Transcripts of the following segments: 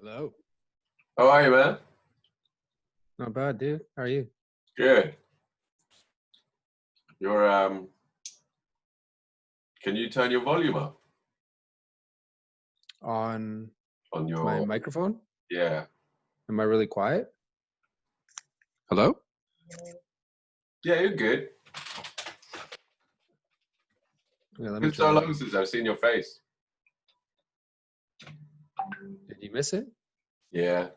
Hello. How are you, man? Not bad, dude. How are you? Good. You're Can you turn your volume up On on my your? microphone? Yeah. Am I really quiet? Hello? Yeah, you're good. Yeah, let me It's so try. long since I've seen your face. Did you miss it? Yeah.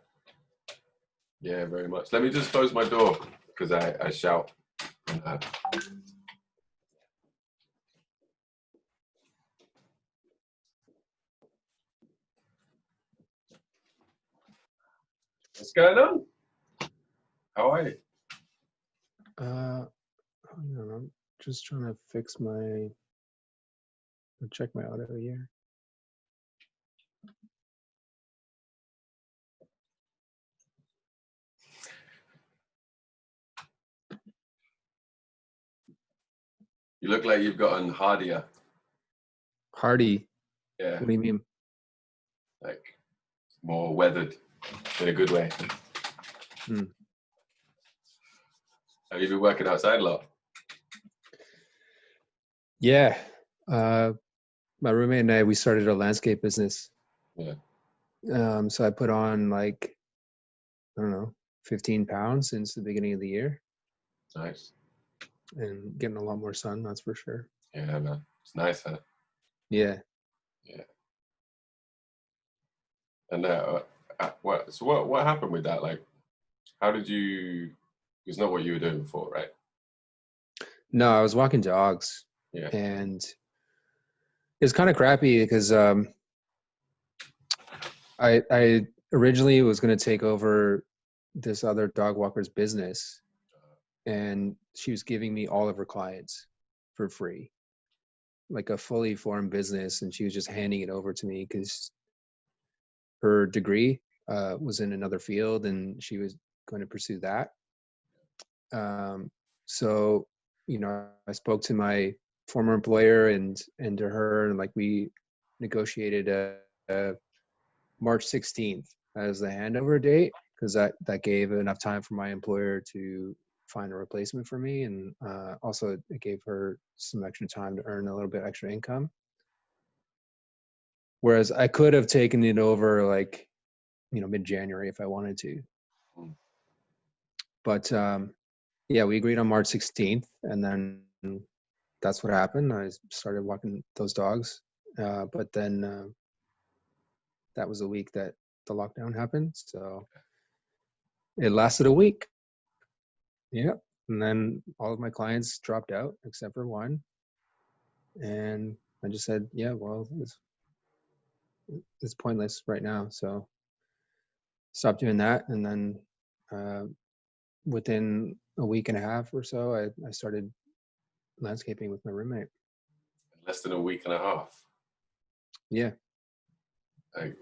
Yeah, very much. Let me just close my door because I shout. Uh, what's going on? How are you? Hang on, I'm just trying to fix my check my audio here. You look like you've gotten hardier. Hardy. Yeah, What do you mean? like more weathered in a good way. Hmm. Have you been working outside a lot? Yeah. My roommate and I, we started a landscape business. Yeah. So I put on like, I don't know, 15 pounds since the beginning of the year Nice. and getting a lot more sun, that's for sure. Yeah, man. It's nice, huh? Yeah. Yeah. And what happened with that? Like, how did you? It's not what you were doing before, right? No, I was walking dogs Yeah. and it's kind of crappy because I originally was going to take over this other dog walker's business, and she was giving me all of her clients for free, like a fully formed business, and she was just handing it over to me because her degree was in another field, and she was going to pursue that. So, I spoke to my former employer and to her, and like we negotiated a March 16th as the handover date because that gave enough time for my employer to find a replacement for me, and also it gave her some extra time to earn a little bit extra income. Whereas I could have taken it over like mid-January if I wanted to, Mm. but yeah, we agreed on March 16th, and then that's what happened. I started walking those dogs, but then that was a week that the lockdown happened, so it lasted a week. Yeah. And then all of my clients dropped out except for one. And I just said, yeah, well, it's pointless right now. So stopped doing that. And then uh, within a week and a half or so, I started landscaping with my roommate. Less than a week and a half. Yeah. Like,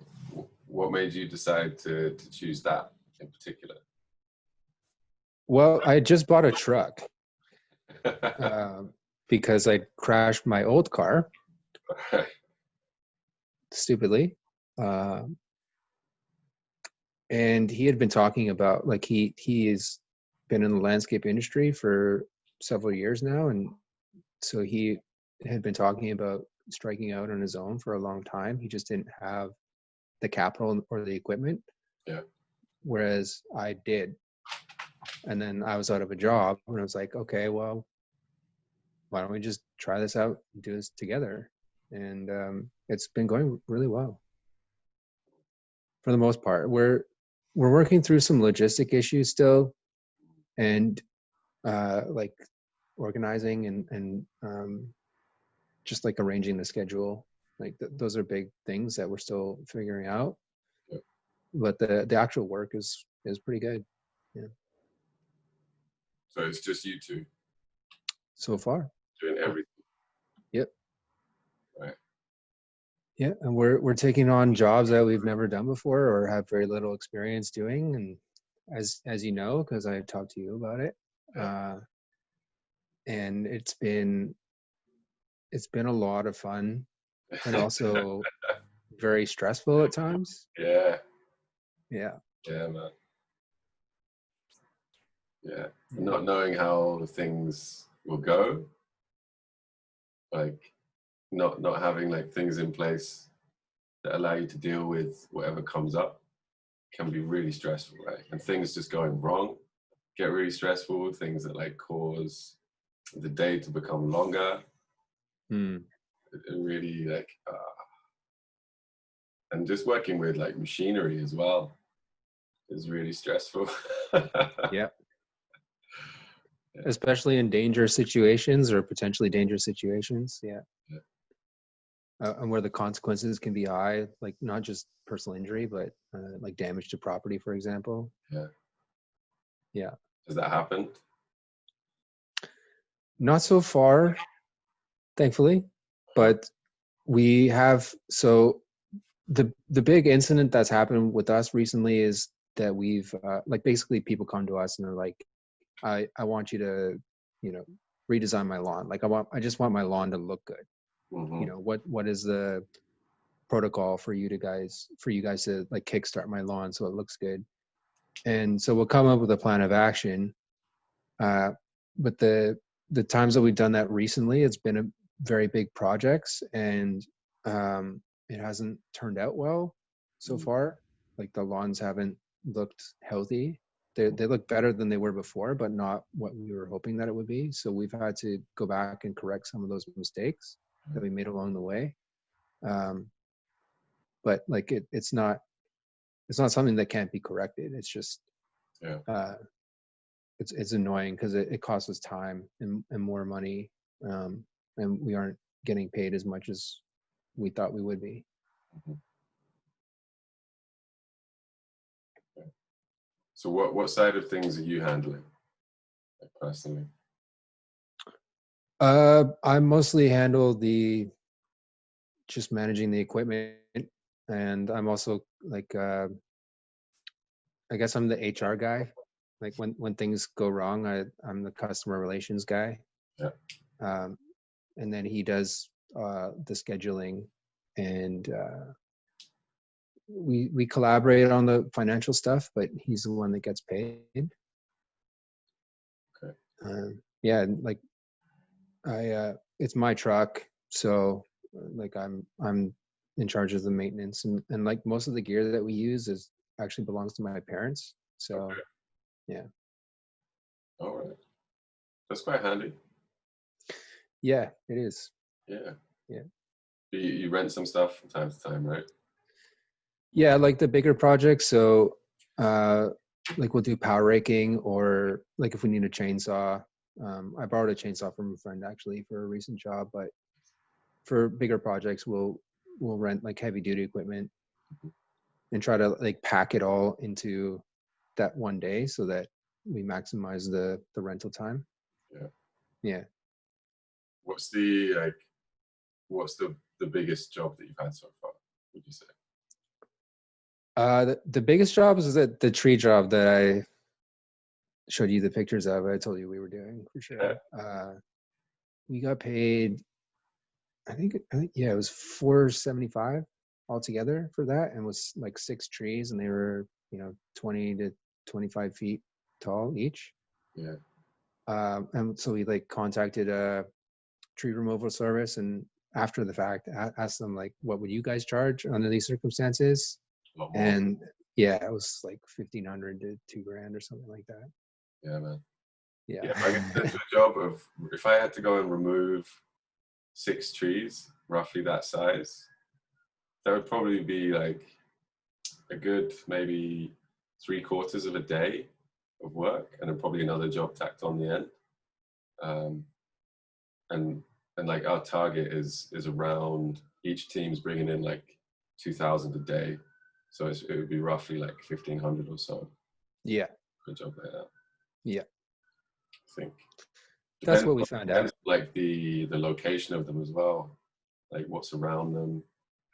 what made you decide to choose that in particular? Well, I just bought a truck uh, because I crashed my old car stupidly. Uh, and he had been talking about like he has been in the landscape industry for several years now, and so he had been talking about striking out on his own for a long time. He just didn't have the capital or the equipment, Yeah. whereas I did. And then I was out of a job, and I was like, okay, well, why don't we just try this out and do this together? And it's been going really well for the most part. We're working through some logistic issues still, and like organizing and just like arranging the schedule. Like those are big things that we're still figuring out. Yeah. But the actual work is pretty good. Yeah. So it's just you two So far. doing everything, Yep. right? Yeah. And we're taking on jobs that we've never done before or have very little experience doing. And as you know, because I talked to you about it. Yeah. And it's been a lot of fun and also very stressful at times. Yeah. Yeah. Yeah, man. Yeah. Yeah. Not knowing how things will go, like not having like things in place that allow you to deal with whatever comes up can be really stressful, right? And things just going wrong get really stressful. Things that like cause the day to become longer. Mm. It really like, and just working with like machinery as well is really stressful. Yeah. Yeah, Especially in dangerous situations or potentially dangerous situations. Yeah. yeah, And where the consequences can be high, like not just personal injury, but like damage to property, for example. yeah. Yeah. Has that happened? Not so far, thankfully, Huh. but we have, so the big incident that's happened with us recently is that we've like basically people come to us and they're like, I want you to, you know, redesign my lawn. Like I just want my lawn to look good. Mm-hmm. You know, what is the protocol for you guys to like kickstart my lawn so it looks good? And so we'll come up with a plan of action. But the times that we've done that recently, it's been a very big projects, and it hasn't turned out well so far. Like the lawns haven't looked healthy. They look better than they were before, but not what we were hoping that it would be. So we've had to go back and correct some of those mistakes that we made along the way. Um, but like it's not something that can't be corrected. It's just Yeah. uh, it's annoying because it costs us time and more money, and we aren't getting paid as much as we thought we would be. Mhm. Yeah. So what side of things are you handling, like personally? I mostly handle the just managing the equipment, and I'm also like I guess I'm the HR guy. Like when things go wrong, I'm the customer relations guy, Yeah. um, and then he does the scheduling, and we collaborate on the financial stuff, but he's the one that gets paid. Okay. Yeah, like it's my truck, so like I'm in charge of the maintenance, and like most of the gear that we use is actually belongs to my parents. So Okay. yeah, All right. That's quite handy. yeah, it is. Yeah. Yeah, You rent some stuff from time to time, right? yeah, like the bigger projects. So like we'll do power raking, or like if we need a chainsaw. I borrowed a chainsaw from a friend actually for a recent job, but for bigger projects, we'll rent like heavy duty equipment and try to like pack it all into that one day so that we maximize the rental time. Yeah. Yeah. What's the like? What's the biggest job that you've had so far? Would you say? The biggest job is the tree job that I showed you the pictures of. I told you we were doing for Yeah. sure. We got paid. I think yeah, it was 475 altogether for that, and was like 6 trees, and they were 20 to 25 feet tall each. Yeah. And so we like contacted a tree removal service, and after the fact asked them like, what would you guys charge under these circumstances? A lot more. And yeah, it was like 1,500 to 2 grand or something like that. Yeah, man. Yeah. Yeah. If I get into a job of, if I had to go and remove 6 trees, roughly that size, that would probably be like a good maybe 3/4 of a day of work, and then probably another job tacked on the end. Um, and like our target is around, each team's bringing in like 2,000 a day, so it would be roughly like 1,500 or so Yeah. for a job like that. Yeah. I think That's depends what we found out. depends like the location of them as well, like what's around them,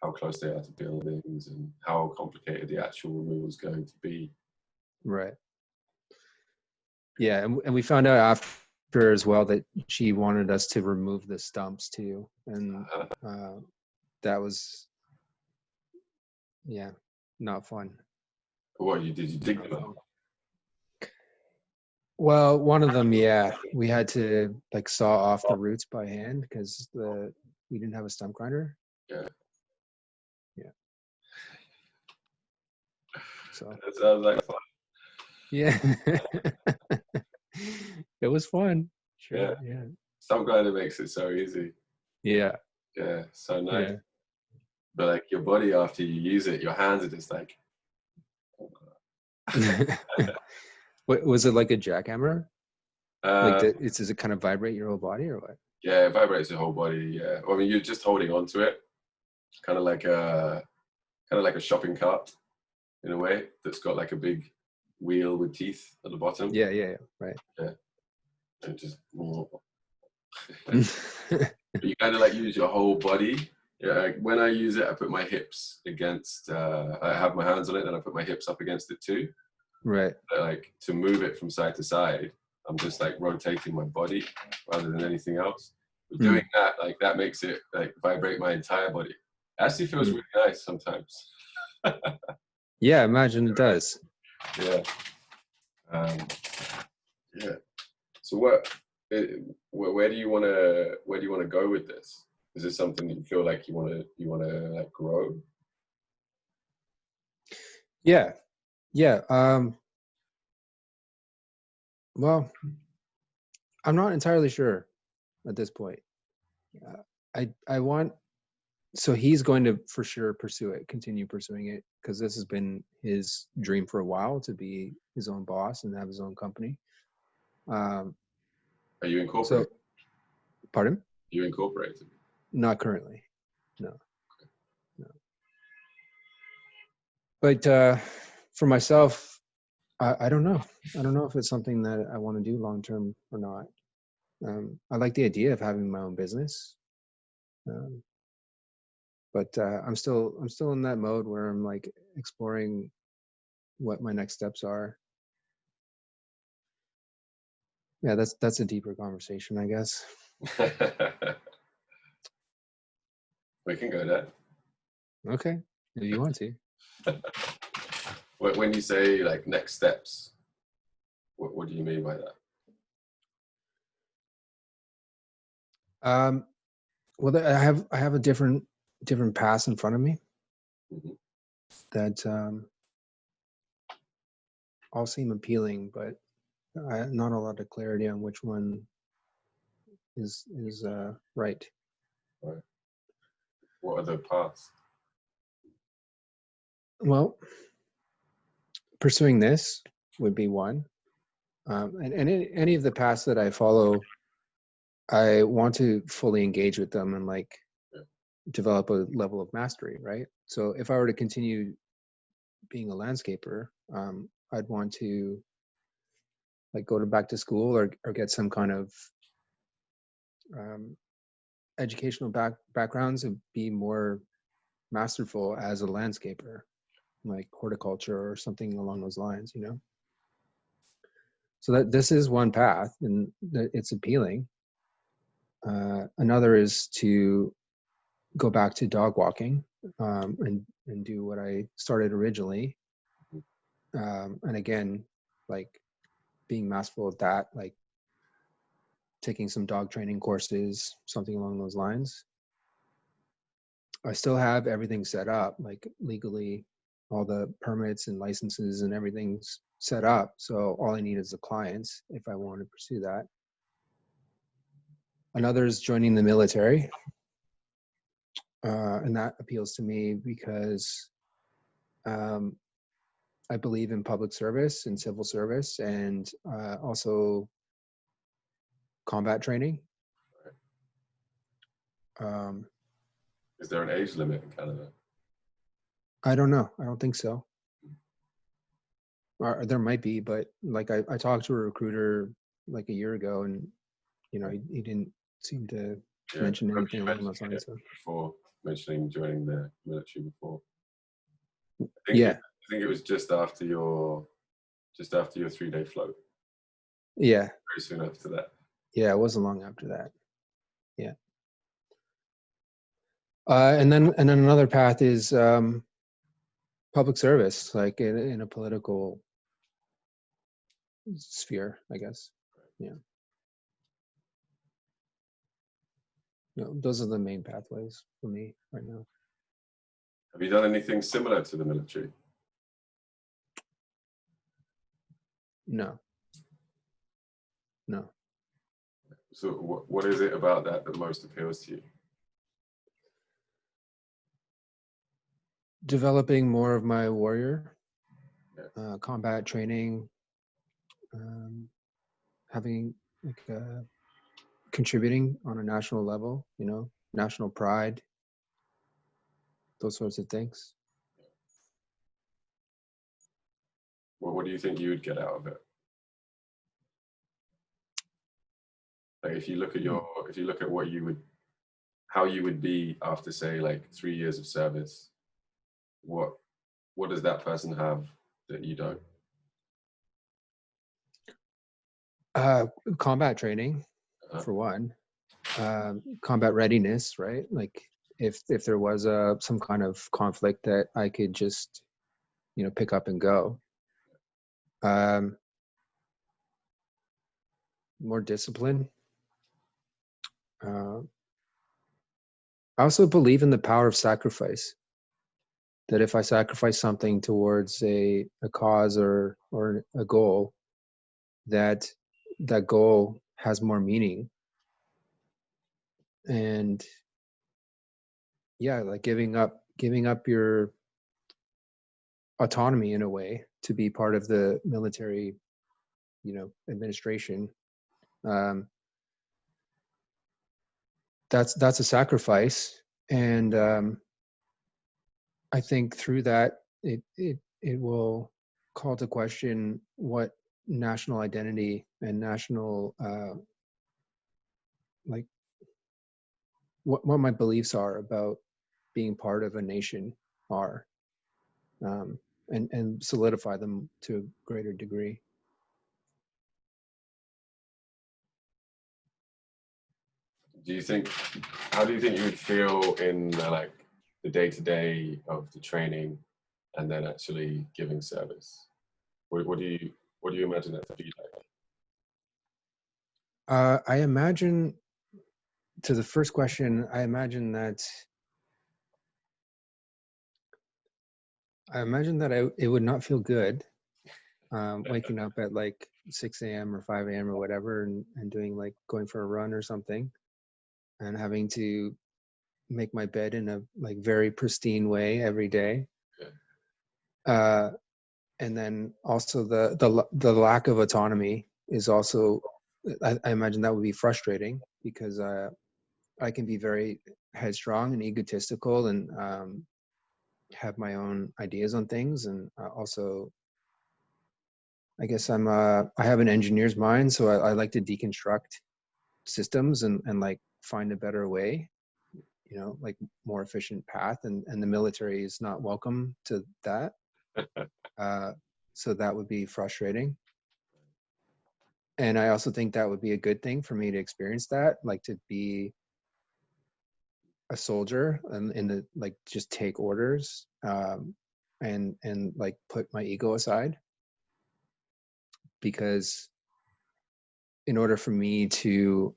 how close they are to buildings, and how complicated the actual removal is going to be. Right. Yeah. And we found out after as well that she wanted us to remove the stumps too. And that was, yeah, not fun. What did you dig them out? Well, one of them, yeah, we had to like saw off the roots by hand because we didn't have a stump grinder. Yeah. Yeah. So That sounds like fun. yeah, it was fun. Yeah. Sure. Yeah. Some grinder makes it so easy. Yeah. Yeah, so nice. Yeah. But like your body, after you use it, your hands are just like. What was it, like a jackhammer? Like Um, does it kind of vibrate your whole body or what? yeah, it vibrates your whole body. Yeah, well, I mean, you're just holding on to it, kind of like a shopping cart in a way that's got like a big wheel with teeth at the bottom. Yeah. Yeah. Yeah. Right. Yeah, and just. You kind of like use your whole body. Yeah, like when I use it, I put my hips against. I have my hands on it, and I put my hips up against it too. Right. But, like to move it from side to side, I'm just like rotating my body rather than anything else. But doing that, like that makes it like vibrate my entire body. It actually feels really nice sometimes. Yeah, imagine it does. Yeah. Yeah. So where do you want to go with this? Is this something that you feel like you want to like grow? Yeah. Yeah. Well, I'm not entirely sure at this point. I want, so he's going to for sure pursue it, continue pursuing it, because this has been his dream for a while, to be his own boss and have his own company. Are you So, incorporated? pardon? You incorporated? Not currently, no, no. But for myself, I don't know. I don't know if it's something that I want to do long term or not. I like the idea of having my own business, but I'm still in that mode where I'm like exploring what my next steps are. Yeah, that's a deeper conversation, I guess. We can go there. Okay, if you want to. When you say like next steps, what do you mean by that? Well, I have a different paths in front of me Mhm. that all seem appealing, but not a lot of clarity on which one is right. Right. What are the paths? Well, pursuing this would be one, and any of the paths that I follow, I want to fully engage with them and like develop a level of mastery, right? So if I were to continue being a landscaper, I'd want to like go to back to school or get some kind of educational backgrounds and be more masterful as a landscaper, like horticulture or something along those lines, you know? So that this is one path and it's appealing. Another is to go back to dog walking, and do what I started originally. And again, like being masterful at that, like taking some dog training courses, something along those lines. I still have everything set up, like legally, all the permits and licenses and everything's set up. So all I need is the clients if I want to pursue that. Another is joining the military. And that appeals to me because I believe in public service and civil service, and also combat training. Is there an age limit in Canada? I don't know. I don't think so. Or there might be, but like I talked to a recruiter like a year ago, and you know he didn't seem to mention anything along those lines. So. Before mentioning joining the military before. I think it was just after your 3-day float. Yeah. Very soon after that. Yeah, it wasn't long after that. Yeah. And then another path is public service, like in a political sphere, I guess. Yeah. No, those are the main pathways for me right now. Have you done anything similar to the military? No, no. So what is it about that that most appeals to you? Developing more of my warrior Yeah. combat training, having like contributing on a national level, national pride, those sorts of things. What do you think you would get out of it? Like if you look at what you would, how you would be after say like 3 years of service, what does that person have that you don't? Combat training, for one. Combat readiness, right? Like if there was some kind of conflict that I could just pick up and go. More discipline. I also believe in the power of sacrifice. That if I sacrifice something towards a cause or a goal, that goal has more meaning. And yeah, like giving up your autonomy in a way to be part of the military, administration. Um, that's a sacrifice, and I think through that it will call to question what national identity and national like what my beliefs are about being part of a nation are, um, and solidify them to a greater degree. Do you think, how do you think you would feel in like the day to day of the training and then actually giving service? What do you imagine that to be like? I imagine, to the first question, I imagine that it would not feel good, waking up at like 6 a.m. or 5 a.m. or whatever, and doing like going for a run or something, and having to make my bed in a like very pristine way every day. Uh, and then also the lack of autonomy is also, I imagine that would be frustrating, because I can be very headstrong and egotistical, and have my own ideas on things, and also I guess I have an engineer's mind, so I like to deconstruct systems and like find a better way, like more efficient path, and the military is not welcome to that. So that would be frustrating. And I also think that would be a good thing for me to experience that, like to be a soldier and in the like just take orders, and like put my ego aside, because in order for me to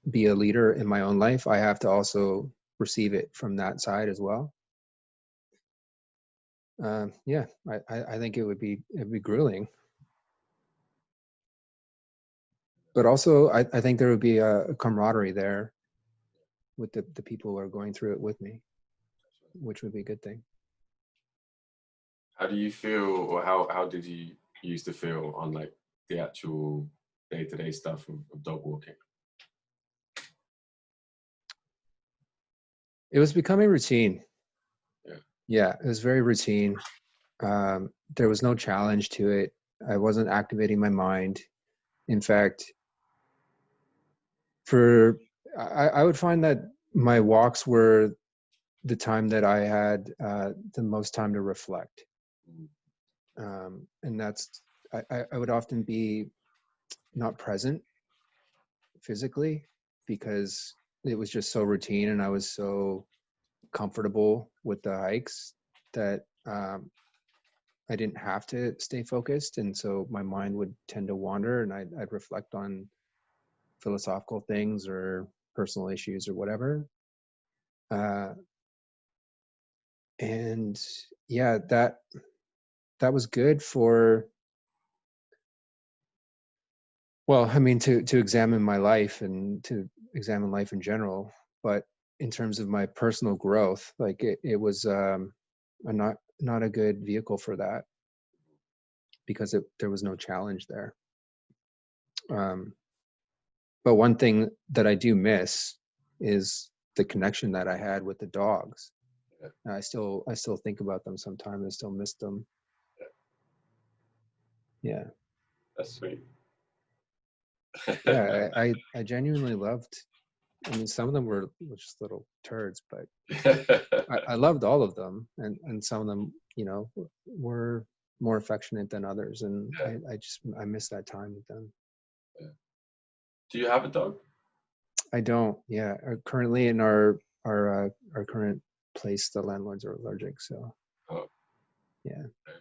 be a leader in my own life, I have to also receive it from that side as well. Yeah, I think it'd be grueling, but also I think there would be a camaraderie there with the people who are going through it with me, which would be a good thing. How do you feel, or how did you used to feel on like the actual day to day stuff of dog walking? It was becoming routine. Yeah. Yeah, it was very routine. There was no challenge to it. I wasn't activating my mind. In fact, for I would find that my walks were the time that I had the most time to reflect. And that's, I would often be not present physically, because it was just so routine and I was so comfortable with the hikes that I didn't have to stay focused, and so my mind would tend to wander, and I'd reflect on philosophical things or personal issues or whatever. Uh, and yeah, that was good for, well, I mean, to examine my life and to examine life in general. But in terms of my personal growth, like it was not a good vehicle for that, because there was no challenge there. Um, but one thing that I do miss is the connection that I had with the dogs. Yeah. And I still think about them sometimes. I still miss them. Yeah. That's sweet. Yeah. I genuinely loved, I mean, some of them were just little turds, but I loved all of them, and some of them, you know, were more affectionate than others, and Yeah. I miss that time with them. Yeah. Do you have a dog? I don't. Yeah, currently in our current place, the landlords are allergic. So Oh, yeah, okay.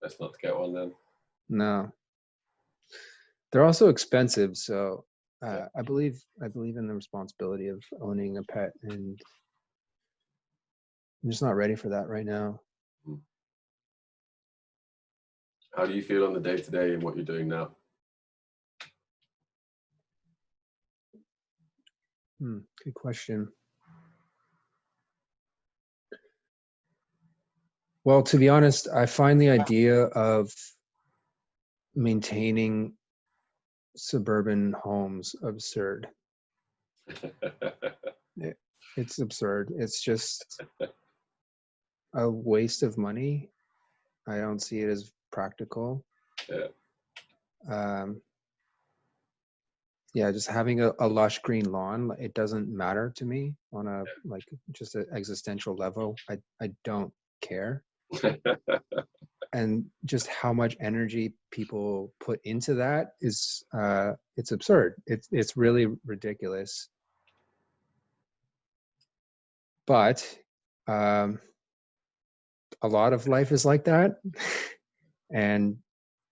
Let's not get one then. no, they're also expensive. So Yeah. I believe in the responsibility of owning a pet, and I'm just not ready for that right now. Mm. How do you feel on the day to day and what you're doing now? Good question. Well, to be honest, I find the idea of maintaining suburban homes absurd. It, it's absurd. It's just a waste of money. I don't see it as practical. Yeah. Um, yeah, just having a lush green lawn, it doesn't matter to me on a like just an existential level. I don't care. And just how much energy people put into that is it's absurd. It's really ridiculous. But um, a lot of life is like that, and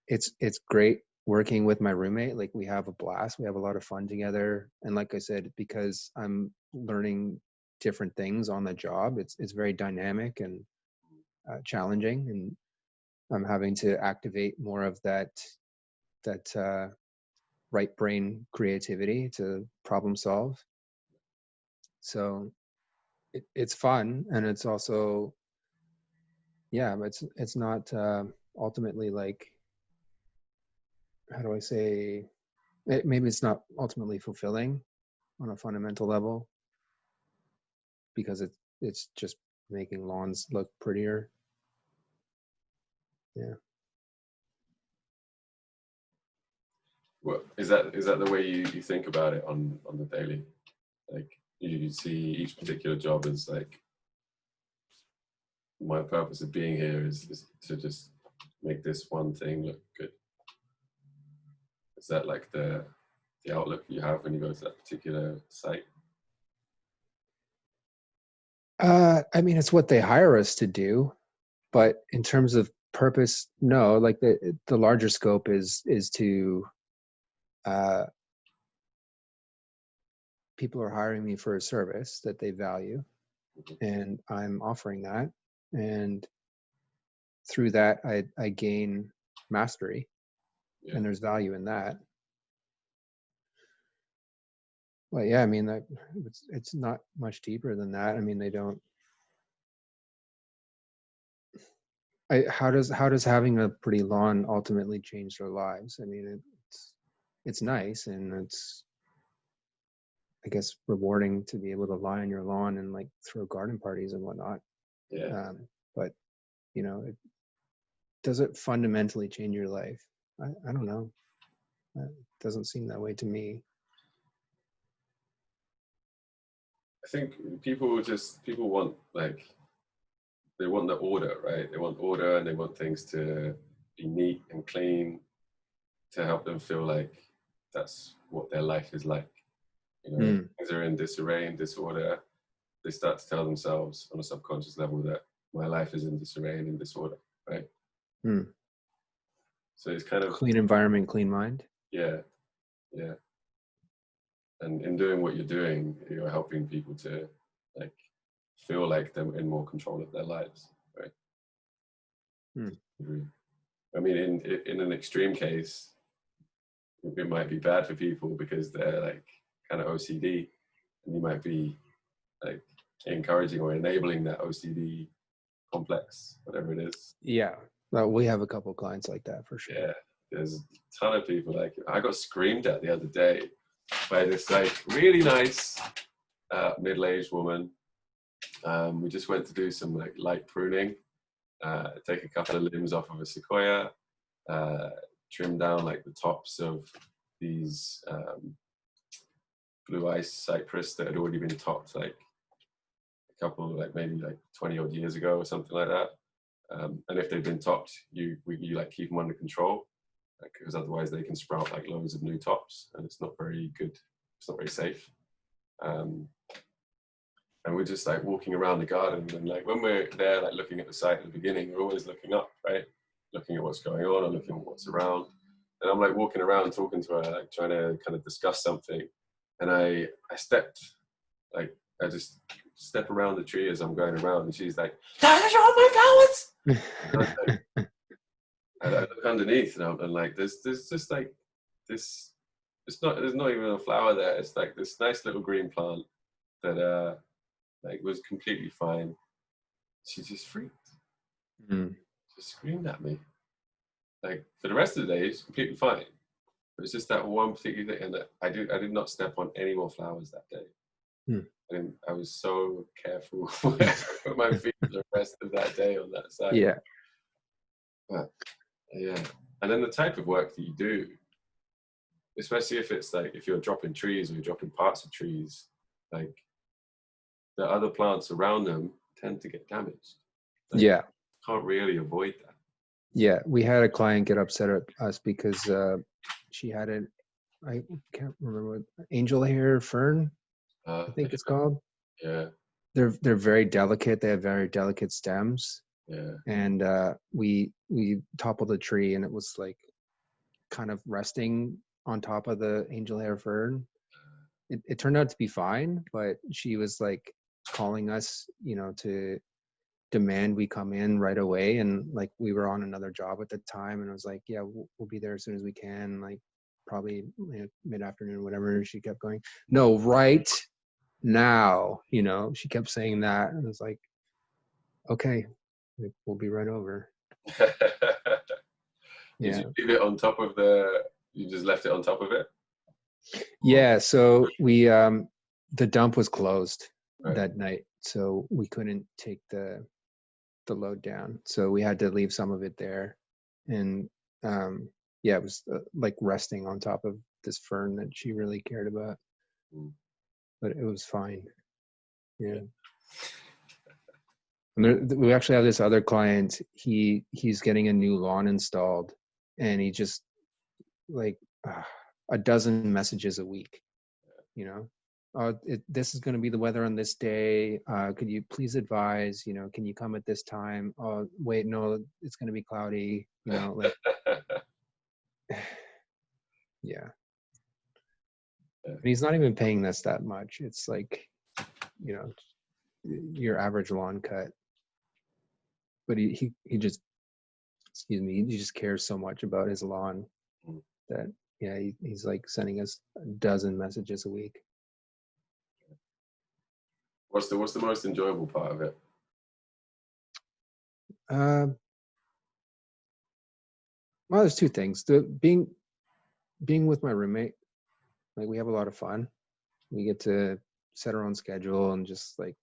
it's great working with my roommate. Like we have a blast, we have a lot of fun together, and like I said, because I'm learning different things on the job, it's very dynamic and challenging, and I'm having to activate more of that right brain creativity to problem solve. So it's fun, and it's also, yeah, but it's not ultimately like, how do I say, maybe it's not ultimately fulfilling on a fundamental level, because it's just making lawns look prettier. Yeah. Well, is that the way you think about it on the daily? Like you see each particular job as like, my purpose of being here is to just make this one thing look good. Is that like the outlook you have when you go to that particular site? I mean, it's what they hire us to do, but in terms of purpose, no. Like the larger scope is to uh, people are hiring me for a service that they value, Mhm. and I'm offering that, and through that I gain mastery, Yeah. and there's value in that. Well, yeah, I mean that it's not much deeper than that. I mean, they don't. How does having a pretty lawn ultimately change their lives? I mean, it's nice, and it's, I guess, rewarding to be able to lie on your lawn and like throw garden parties and whatnot. Yeah. But you know, does it fundamentally change your life? I don't know. It doesn't seem that way to me. I think people want like, they want the order, right? They want order and they want things to be neat and clean to help them feel like that's what their life is like. You know, Mm, things are in disarray and disorder. they start to tell themselves on a subconscious level that my life is in disarray and in disorder, right? So it's kind of clean environment, clean mind. yeah. And in doing what you're doing, you're helping people to like feel like they're in more control of their lives, right? I mean, in an extreme case, it might be bad for people because they're like kind of OCD, and you might be like encouraging or enabling that OCD complex, whatever it is. Yeah, well, we have a couple of clients like that for sure. Yeah, there's a ton of people like I got screamed at the other day by this like really nice middle-aged woman. We just went to do some like light pruning, take a couple of limbs off of a sequoia, trim down like the tops of these blue ice cypress that had already been topped like a couple, like maybe like 20 odd years ago or something like that. And if they've been topped, you like keep them under control, because otherwise they can sprout like loads of new tops, and it's not very good. It's not very safe. And we're just like walking around the garden, and like when we're there, like looking at the site at the beginning, we're always looking up, right? Looking at what's going on and looking at what's around. And I'm like walking around talking to her, like trying to kind of discuss something. And I stepped, like I just step around the tree as I'm going around, and she's like, "Dad, you want my flowers?" I look underneath, and I'm like, there's just like this. There's not even a flower there. It's like this nice little green plant that like was completely fine. She just freaked. Just screamed at me. Like for the rest of the day, it's completely fine. But it's just that one particular thing, and I did not step on any more flowers that day. And I was so careful where I put my feet the rest of that day on that side. Yeah. But, yeah. And then the type of work that you do, especially if it's like if you're dropping trees or you're dropping parts of trees, like the other plants around them tend to get damaged. Like, yeah. Can't really avoid that. Yeah. We had a client get upset at us because she had I can't remember what, angel hair fern, I think it's called. Yeah. They're very delicate. They have very delicate stems. Yeah. And we toppled a tree, and it was like kind of resting on top of the angel hair fern. It turned out to be fine, but she was like calling us, to demand we come in right away. And like we were on another job at the time, and I was like, yeah, we'll be there as soon as we can, like probably mid-afternoon, whatever. She kept going, no, right now, she kept saying that. And I was like, okay, we'll be right over. Did you leave it on top of you just left it on top of it? Yeah, so we the dump was closed that night, so we couldn't take the load down. So we had to leave some of it there. And it was like resting on top of this fern that she really cared about. But it was fine. Yeah. And we actually have this other client. He's getting a new lawn installed, and he just like a dozen messages a week. This is going to be the weather on this day. Could you please advise? Can you come at this time? Oh, wait, no, it's going to be cloudy. Like, yeah. And he's not even paying us that much. It's like, your average lawn cut. But he just, excuse me, he just cares so much about his lawn that, yeah, he's like sending us a dozen messages a week. What's the most enjoyable part of it? Well, there's two things. Being with my roommate, like we have a lot of fun. We get to set our own schedule and just like,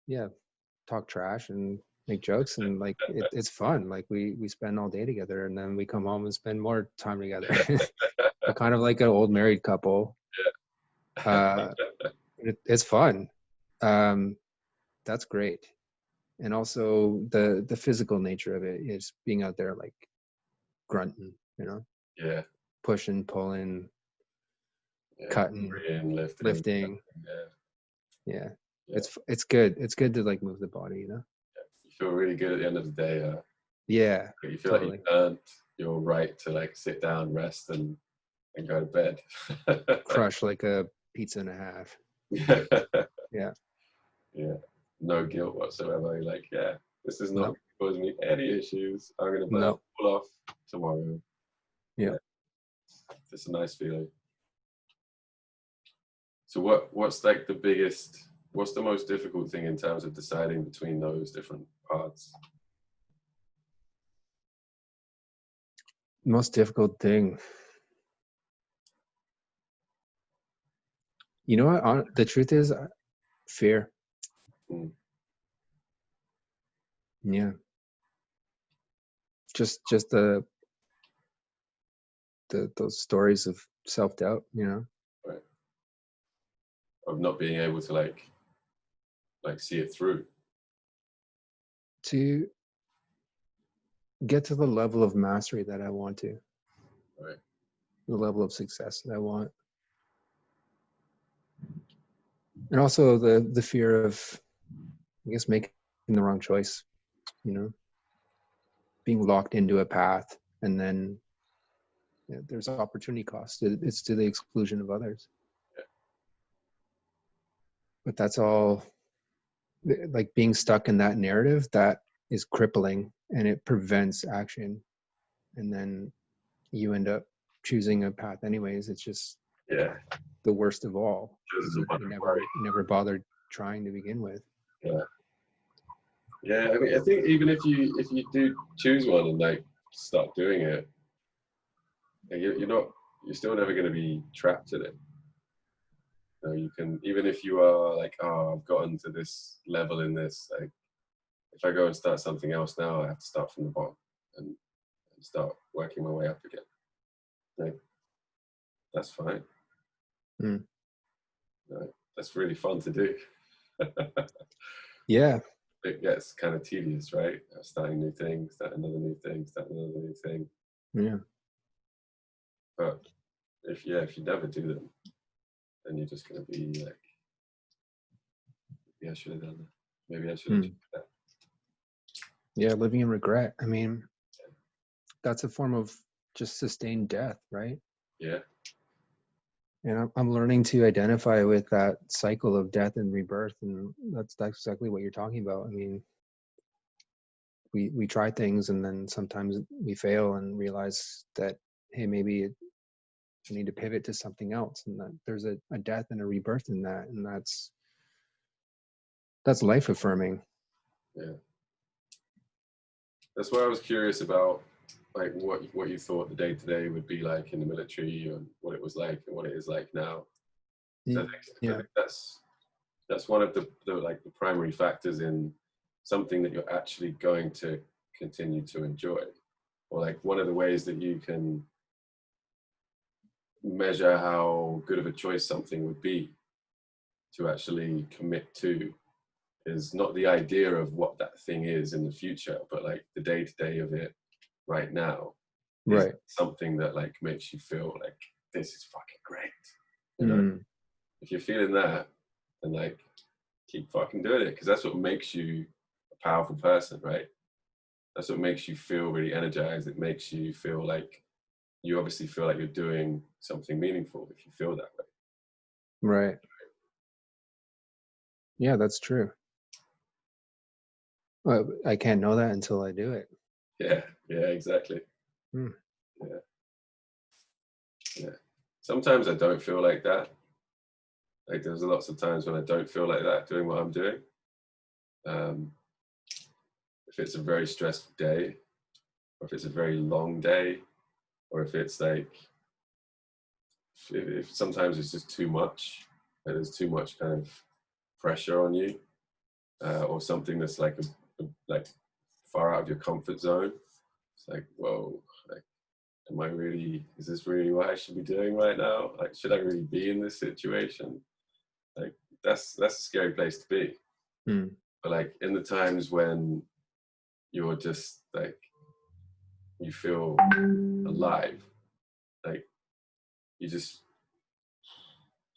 yeah, talk trash and make jokes, and like it's fun. Like we spend all day together, and then we come home and spend more time together. We're kind of like an old married couple. It's fun. That's great. And also the physical nature of it is being out there like grunting, Yeah, pushing, pulling, cutting, lifting. lifting. Yeah. Yeah. Yeah. It's good. It's good to like move the body, you know? You feel really good at the end of the day. Yeah, You feel like totally. you earned your right to like sit down, rest, and go to bed. Crush like a pizza and a half. Yeah. Yeah. Yeah. No guilt whatsoever. You're like, yeah, this is not No, causing me any issues. I'm gonna burn no. it all off tomorrow. Yeah. Yeah, it's a nice feeling. So what's the most difficult thing in terms of deciding between those different parts? Most difficult thing. You know what? The truth is fear. Mm, Yeah. Just those stories of self-doubt, you know? right. Of not being able to like see it through. To get to the level of mastery that I want to, Right. the level of success that I want. And also the fear of, I guess, making the wrong choice, you know, being locked into a path, and then there's opportunity cost. It's to the exclusion of others. Yeah. But that's all, like being stuck in that narrative that is crippling, and it prevents action. And then you end up choosing a path anyways. It's just Yeah. the worst of all Because because of you, a bunch you of never worry. never bothered trying to begin with. Yeah. Yeah. I mean, I think even if you do choose one and like start doing it, you're still never going to be trapped in it. You can, even if you are like, oh, I've gotten to this level in this, like if I go and start something else now, I have to start from the bottom and start working my way up again. Like, that's fine. Mm. That's really fun to do. Yeah. It gets kind of tedious, right? Starting new things, starting another new thing, starting another new thing. Yeah. But if you never do them, then you're just gonna be like, yeah, I should have done that. Maybe I should have Mm. done that. Yeah. Living in regret. I mean, that's a form of just sustained death, right? Yeah, And I'm learning to identify with that cycle of death and rebirth, and that's exactly what you're talking about. I mean, we try things, and then sometimes we fail and realize that, hey, maybe I need to pivot to something else, and that there's a death and a rebirth in that, and that's life affirming. yeah. That's why I was curious about like what you thought the day to day would be like in the military and what it was like and what it is like now. So I Yeah. think that's one of the like the primary factors in something that you're actually going to continue to enjoy, or like one of the ways that you can measure how good of a choice something would be to actually commit to is not the idea of what that thing is in the future, but like the day to day of it right now is Right. something that like makes you feel like this is fucking great. You know, Mm. if you're feeling that, then like keep fucking doing it because that's what makes you a powerful person, right? That's what makes you feel really energized. It makes you feel like you obviously feel like you're doing something meaningful if you feel that way. Right. Yeah, that's true. Well, I can't know that until I do it. Yeah, yeah, exactly. Mm. Yeah, yeah. Sometimes I don't feel like that. Like there's lots of times when I don't feel like that doing what I'm doing. Um, if it's a very stressful day, or if it's a very long day, or if it's like if sometimes it's just too much, like there's too much kind of pressure on you, or something that's like like far out of your comfort zone. It's like, whoa, like, am I really? Is this really what I should be doing right now? Like, should I really be in this situation? Like, that's a scary place to be. Mm. But like in the times when you're just like you feel alive, like you just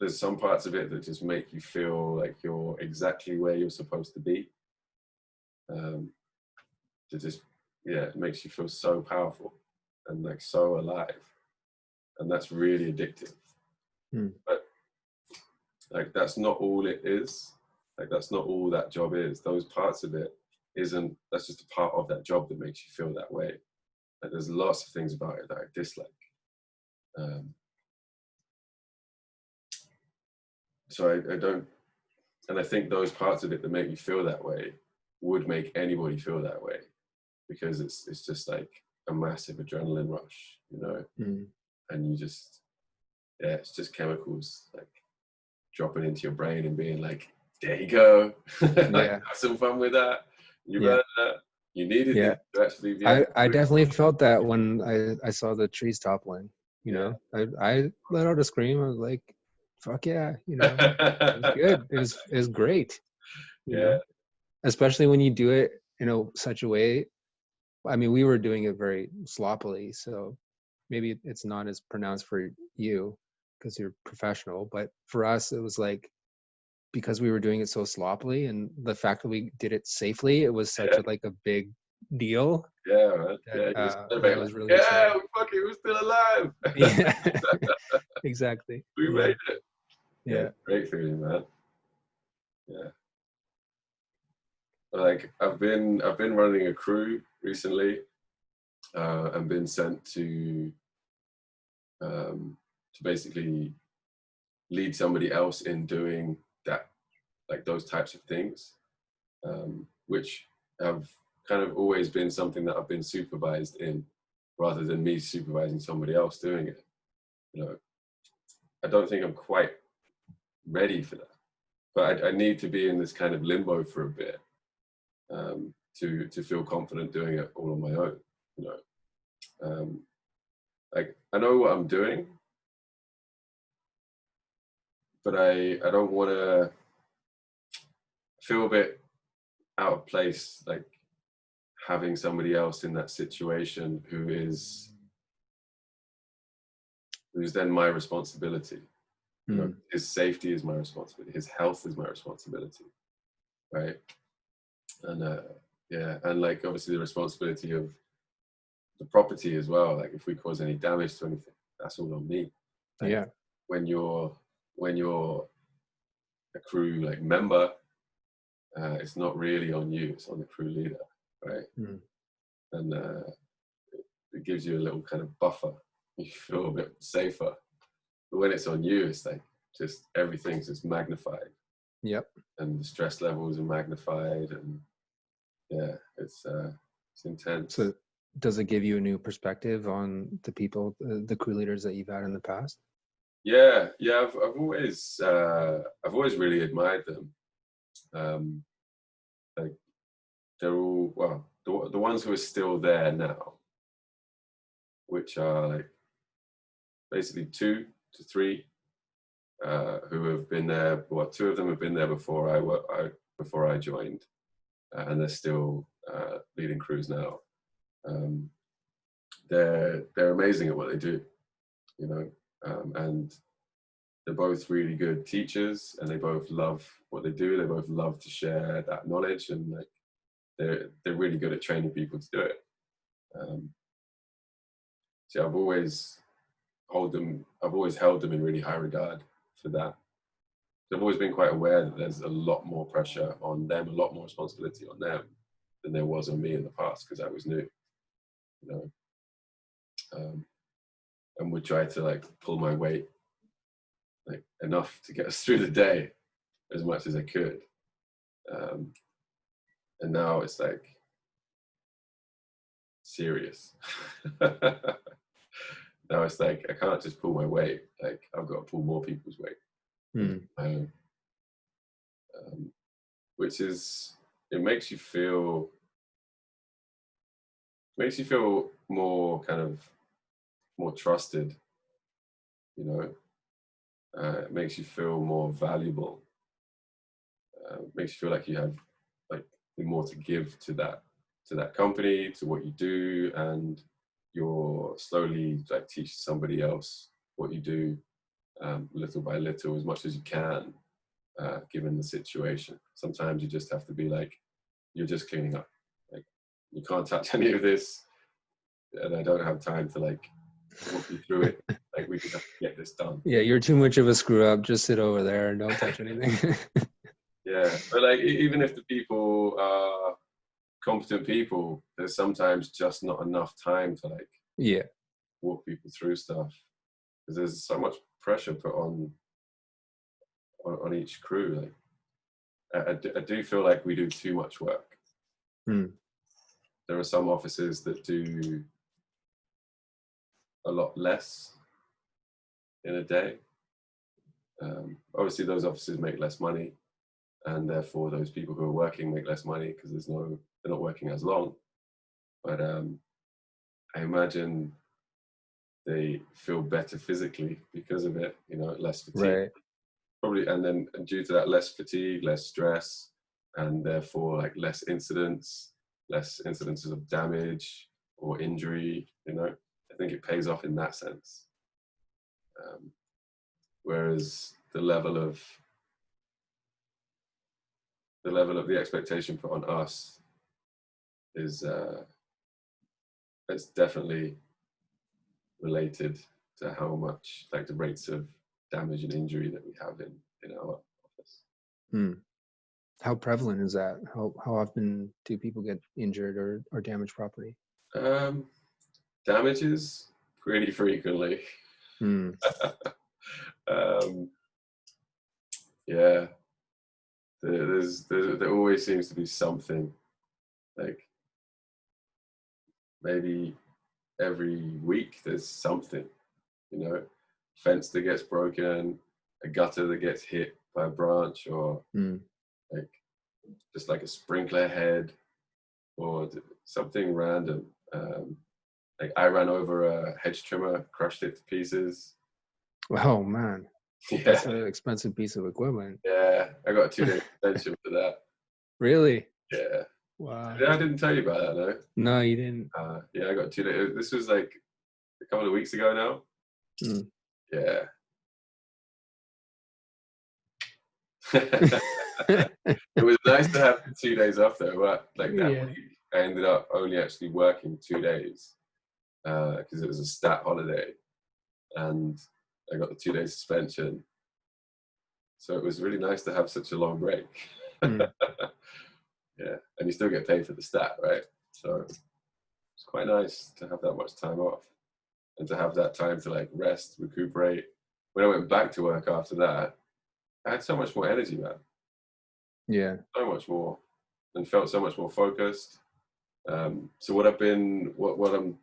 there's some parts of it that just make you feel like you're exactly where you're supposed to be. To just, yeah, it makes you feel so powerful and like so alive, and that's really addictive. But like that's not all it is. Like that's not all that job is. Those parts of it isn't. That's just a part of that job that makes you feel that way. Like there's lots of things about it that I dislike. So I don't, and I think those parts of it that make me feel that way would make anybody feel that way, because it's just like a massive adrenaline rush, you know, and you just, yeah, it's just chemicals like dropping into your brain and being like, there you go, like, have some fun with that. You earned that. You needed it to actually be. I definitely felt that when I saw the trees toppling. You know, I let out a scream. I was like, "Fuck yeah!" You know, it was good. It was great. You know, especially when you do it in such a way. I mean, we were doing it very sloppily, so maybe it's not as pronounced for you because you're professional. But for us, it was like, because we were doing it so sloppily, and the fact that we did it safely, it was such a big deal. Yeah, right. That was really exciting. Fuck it, we're still alive. Yeah, exactly. We made it. Yeah, great feeling, man. Yeah, like I've been running a crew recently, and been sent to basically lead somebody else in doing that, like those types of things, which have kind of always been something that I've been supervised in, rather than me supervising somebody else doing it. You know, I don't think I'm quite ready for that, but I need to be in this kind of limbo for a bit, to feel confident doing it all on my own. You know, like I know what I'm doing, but I don't want to feel a bit out of place, like having somebody else in that situation who's then my responsibility. You know, his safety is my responsibility. His health is my responsibility, right? And and like obviously the responsibility of the property as well. Like if we cause any damage to anything, that's all on me. Like, when you're a crew like member, it's not really on you. It's on the crew leader, right? And it gives you a little kind of buffer. You feel a bit safer. But when it's on you, it's like just everything's just magnified. Yep. And the stress levels are magnified, and yeah, it's intense. So does it give you a new perspective on the people, the crew leaders that you've had in the past? Yeah. I've always really admired them. Like they're all, well, the ones who are still there now, which are like basically 2 to 3, who have been there. Well, 2 of them have been there before I joined, and they're still leading crews now. They're amazing at what they do, you know, and they're both really good teachers, and they both love what they do. They both love to share that knowledge, and like they're really good at training people to do it. So I've always held them in really high regard for that. I've always been quite aware that there's a lot more pressure on them, a lot more responsibility on them than there was on me in the past, because I was new, you know, and would try to like pull my weight, like enough to get us through the day as much as I could. And now it's like serious. Now it's like I can't just pull my weight, like I've got to pull more people's weight. Which is, it makes you feel more kind of more trusted, you know. It makes you feel more valuable. Makes you feel like you have like more to give to that company, to what you do, and you're slowly like teaching somebody else what you do, little by little, as much as you can, given the situation. Sometimes you just have to be like, you're just cleaning up. Like, you can't touch any of this, and I don't have time to like walk you through it. Like, we just have to get this done. Yeah, you're too much of a screw up. Just sit over there and don't touch anything. Yeah, but like even if the people are competent people, there's sometimes just not enough time to like Yeah. walk people through stuff, because there's so much pressure put on each crew. Like I do feel like we do too much work. Hmm. There are some offices that do a lot less in a day. Obviously, those offices make less money, and therefore those people who are working make less money because they're not working as long. But I imagine they feel better physically because of it. You know, less fatigue, Right. probably, and then due to that, less fatigue, less stress, and therefore like less incidences of damage or injury. You know, I think it pays off in that sense. Whereas the level of the expectation put on us is it's definitely related to how much, like, the rates of damage and injury that we have in our office. Hmm. How prevalent is that? How often do people get injured or damage property? Damages pretty frequently. Hmm. um, yeah, there always seems to be something, like maybe every week there's something, you know, fence that gets broken, a gutter that gets hit by a branch, or Hmm. like just like a sprinkler head, or something random. Like I ran over a hedge trimmer, crushed it to pieces. Oh man, Yeah, that's an expensive piece of equipment. yeah. I got a 2-day suspension for that. Really? Yeah. Wow. Yeah, I didn't tell you about that, no. No, you didn't. Yeah, I got 2 days. This was like a couple of weeks ago now. Hmm. Yeah. It was nice to have 2 days off though, but like that Yeah. week I ended up only actually working 2 days because it was a stat holiday, and I got the 2 day suspension. So it was really nice to have such a long break. Hmm. Yeah, and you still get paid for the stat, right? So it's quite nice to have that much time off and to have that time to like rest, recuperate. When I went back to work after that, I had so much more energy, man. Yeah. So much more, and felt so much more focused. So what I'm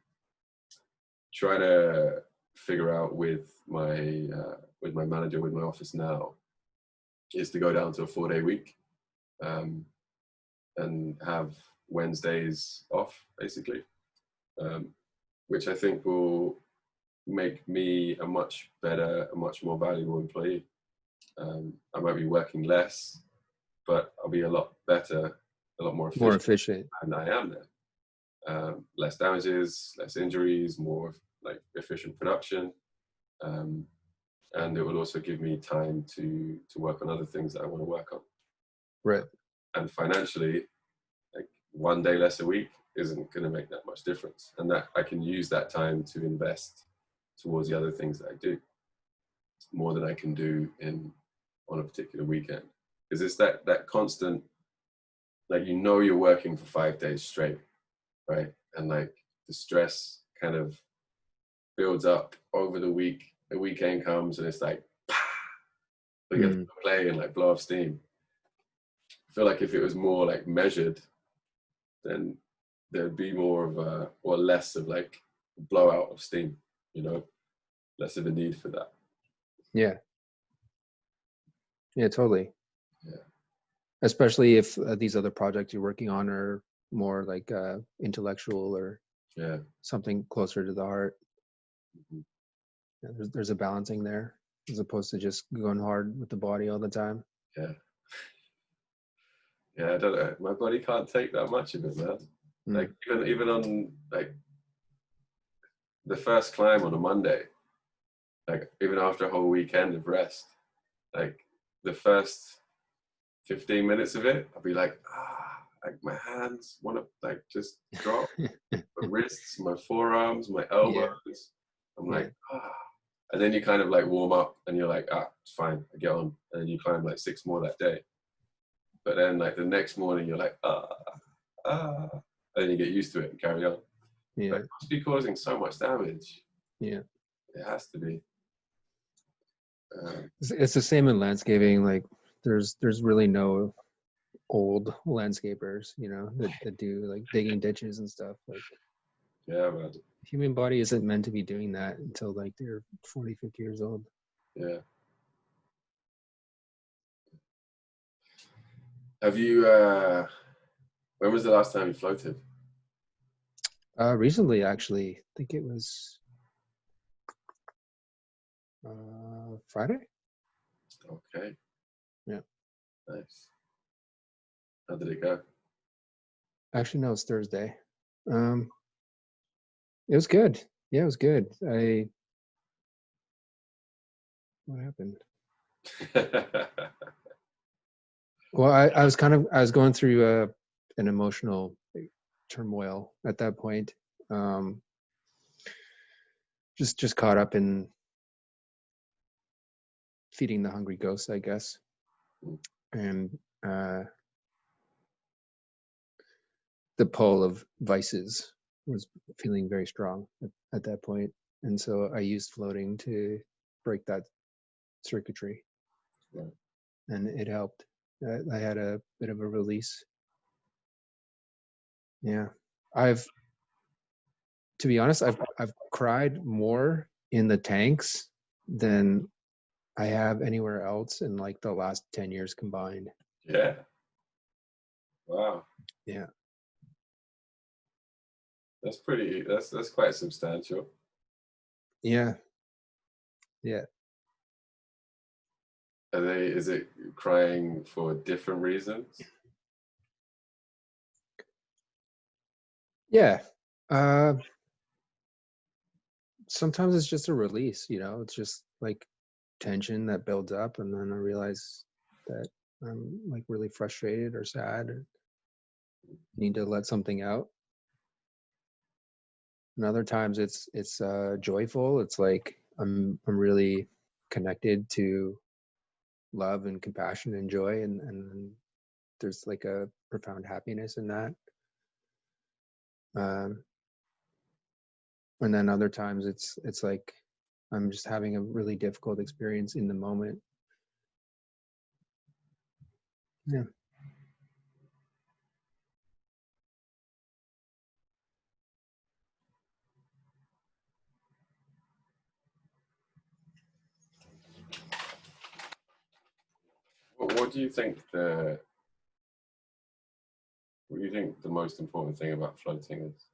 trying to figure out with my manager, with my office now, is to go down to a 4-day week, and have Wednesdays off, basically, which I think will make me a much more valuable employee. I might be working less, but I'll be a lot better, a lot more More efficient efficient. than I am there. Less damages, less injuries, more like efficient production, um, and it will also give me time to work on other things that I want to work on. Right. And financially, like 1 day less a week isn't going to make that much difference, and that I can use that time to invest towards the other things that I do more than I can do on a particular weekend, because it's that constant, like, you know, you're working for 5 days straight, right? And like the stress kind of builds up over the week. The weekend comes and it's like, we get to play and like blow off steam. I feel like if it was more like measured, then there'd be more of a, or less of like blowout of steam, you know, less of a need for that. Yeah. Yeah, totally. Yeah. Especially if these other projects you're working on are more like intellectual or Yeah. something closer to the heart. Mm-hmm. Yeah, there's a balancing there as opposed to just going hard with the body all the time. Yeah. Yeah, I don't know. My body can't take that much of it, man. Like even on like the first climb on a Monday, like even after a whole weekend of rest, like the first 15 minutes of it, I'll be like, like my hands want to like just drop, my wrists, my forearms, my Yeah, elbows. I'm yeah, like, and then you kind of like warm up and you're like, it's fine, I get on. And then you climb like 6 more that day. But then like the next morning you're like, and then you get used to it and carry on. But yeah, it must be causing so much damage. yeah. It has to be. It's the same in landscaping. Like there's really no old landscapers, that do like digging ditches and stuff. Like Yeah, man. human body isn't meant to be doing that until like they're 40, 50 years old. Yeah. Have you, when was the last time you floated? Recently, actually, I think it was Friday. Okay, Yeah. nice. How did it go? Actually, no, it's Thursday. It was good. Yeah, it was good. What happened? Well, I was going through an emotional turmoil at that point. Just caught up in feeding the hungry ghosts, I guess. And the pull of vices was feeling very strong at that point. And so I used floating to break that circuitry. Right. And it helped. I had a bit of a release. Yeah. To be honest, I've cried more in the tanks than I have anywhere else in like the last 10 years combined. Yeah. Wow. Yeah. That's pretty, that's quite substantial. Yeah. Yeah. Is it crying for different reasons? Yeah. Uh, Sometimes it's just a release, it's just like tension that builds up. And then I realize that I'm like really frustrated or sad or need to let something out. And other times it's joyful. It's like I'm really connected to love and compassion and joy, and there's like a profound happiness in that. Um, and then other times it's like I'm just having a really difficult experience in the moment. Yeah. What do you think what do you think the most important thing about floating is?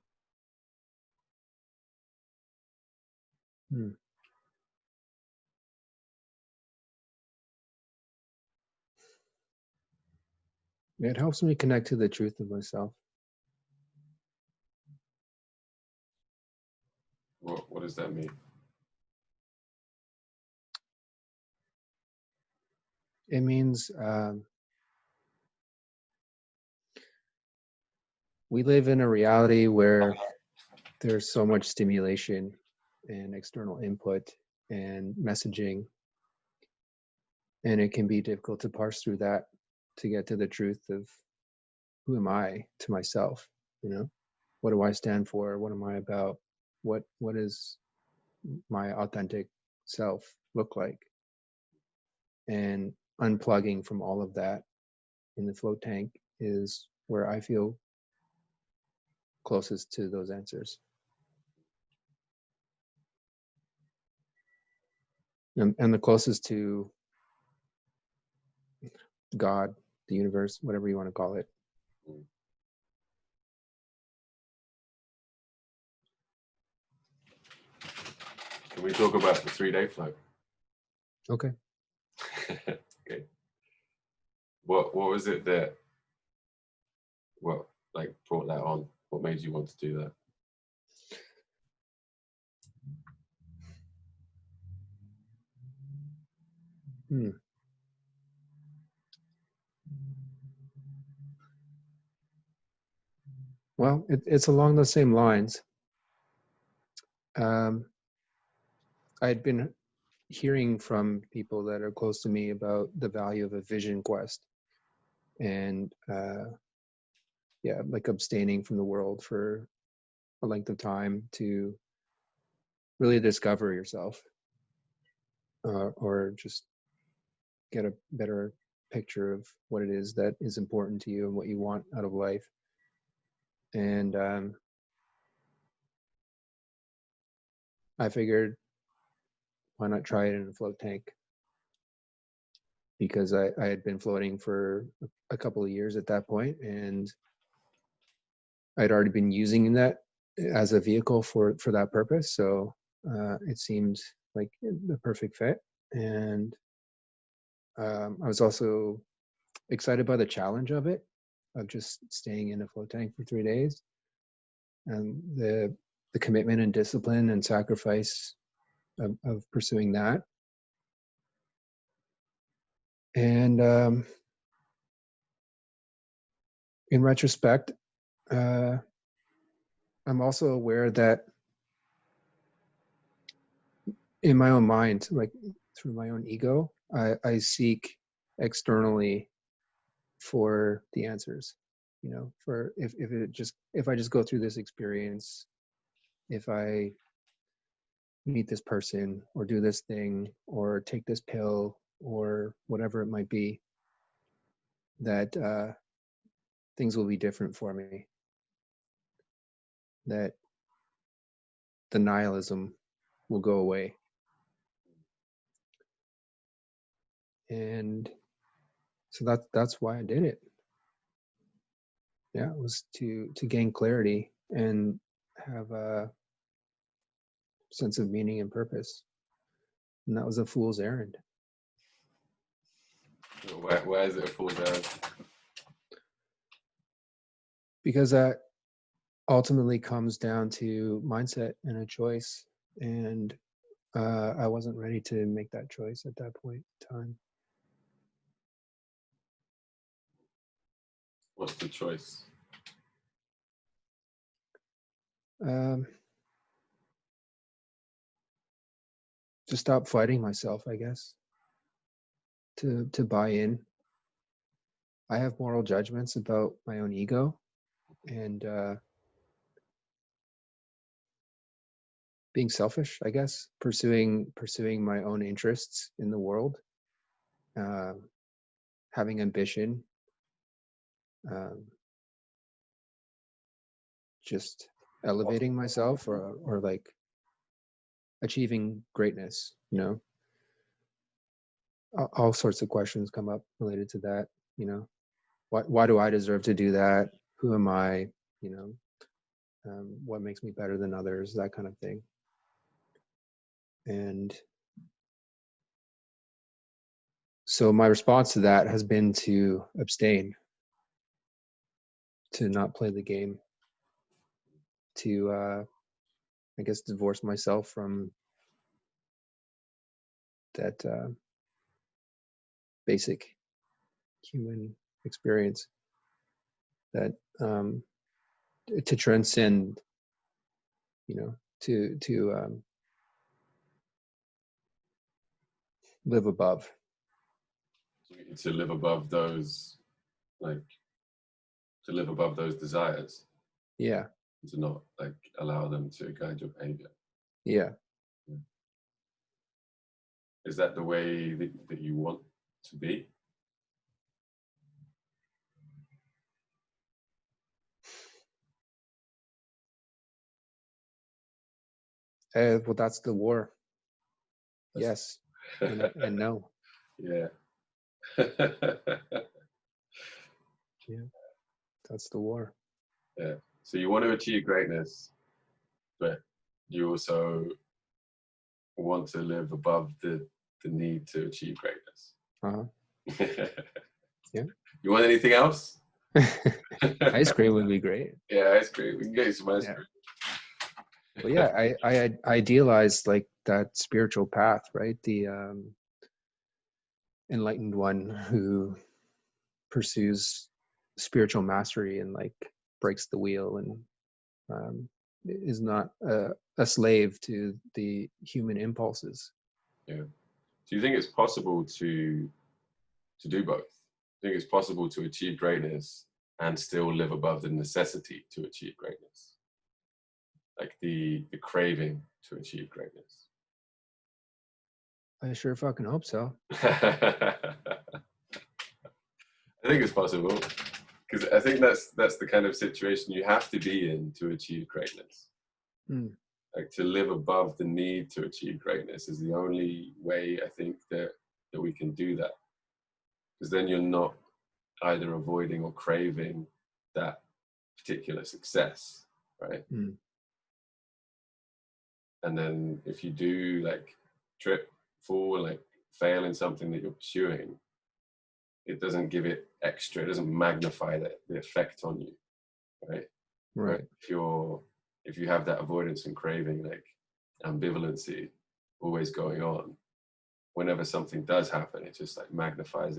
Hmm. It helps me connect to the truth of myself. What does that mean? It means we live in a reality where there's so much stimulation and external input and messaging, and it can be difficult to parse through that to get to the truth of who am I to myself. What do I stand for? What am I about? What is my authentic self look like? And unplugging from all of that in the float tank is where I feel closest to those answers. And the closest to God, the universe, whatever you want to call it. Can we talk about the 3-day float? Okay. Okay. What was it that like brought that on? What made you want to do that? Hmm. Well, it's along those same lines. Um, I had been hearing from people that are close to me about the value of a vision quest, and yeah, like abstaining from the world for a length of time to really discover yourself, or just get a better picture of what it is that is important to you and what you want out of life. And I figured, why not try it in a float tank? Because I had been floating for a couple of years at that point, and I'd already been using that as a vehicle for that purpose. So it seemed like the perfect fit. And I was also excited by the challenge of it, of just staying in a float tank for 3 days, and the commitment and discipline and sacrifice of pursuing that. And in retrospect, uh, I'm also aware that in my own mind, like through my own ego, I seek externally for the answers. You know, for if I just go through this experience, if I meet this person or do this thing or take this pill or whatever it might be, that things will be different for me. That the nihilism will go away. And so that's why I did it. Yeah, it was to gain clarity and have a sense of meaning and purpose. And that was a fool's errand. Why is it a fool's errand? Because that ultimately comes down to mindset and a choice. And I wasn't ready to make that choice at that point in time. What's the choice? To stop fighting myself, I guess. To buy in. I have moral judgments about my own ego, and being selfish, I guess, pursuing my own interests in the world, uh, having ambition, um, just elevating myself, or like achieving greatness. You know, all sorts of questions come up related to that. You know, why do I deserve to do that? Who am I? You know, what makes me better than others? That kind of thing. And so my response to that has been to abstain, to not play the game, to I guess divorce myself from that basic human experience, that to transcend, you know, to live above. To live above those, like, to live above those desires. Yeah. To not like allow them to guide your behavior. Yeah. Is that the way that you want to be? Well, that's the war. Yes, and no. Yeah. Yeah, that's the war. Yeah. So you want to achieve greatness, but you also want to live above the need to achieve greatness. Uh-huh. Yeah. You want anything else? Ice cream would be great. Yeah, ice cream. We can get you some ice Yeah. cream. Well, yeah, I idealized like that spiritual path, right? enlightened one who pursues spiritual mastery and like breaks the wheel and is not a slave to the human impulses. Yeah. Do you think it's possible to do both? Do you think it's possible to achieve greatness and still live above the necessity to achieve greatness? Like the craving to achieve greatness. I sure fucking hope so. I think it's possible because I think that's the kind of situation you have to be in to achieve greatness. Mm. Like to live above the need to achieve greatness is the only way I think that we can do that. Because then you're not either avoiding or craving that particular success, right? Mm. And then if you do like trip, fall, like fail in something that you're pursuing, it doesn't give it extra, it doesn't magnify the effect on you, right? Right. If you have that avoidance and craving, like ambivalency always going on, whenever something does happen, it just like magnifies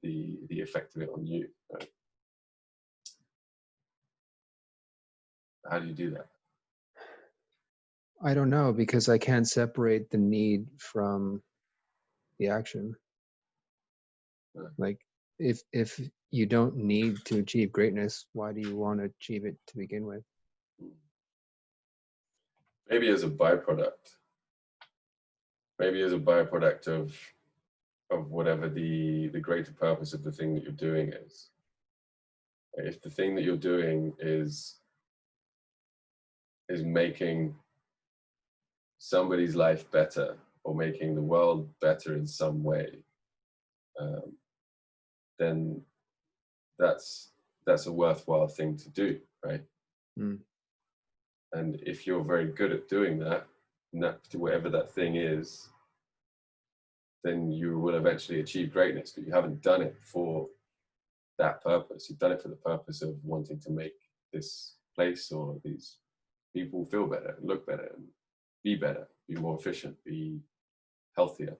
the effect of it on you, right? How do you do that? I don't know, because I can't separate the need from the action. Right. Like if you don't need to achieve greatness, why do you want to achieve it to begin with? Maybe as a byproduct. Maybe as a byproduct of whatever the greater purpose of the thing that you're doing is. If the thing that you're doing is making somebody's life better or making the world better in some way, then that's a worthwhile thing to do, right? Mm. And if you're very good at doing that, whatever that thing is, then you will eventually achieve greatness. But you haven't done it for that purpose. You've done it for the purpose of wanting to make this place or these people feel better, look better, and be better, be more efficient, be healthier.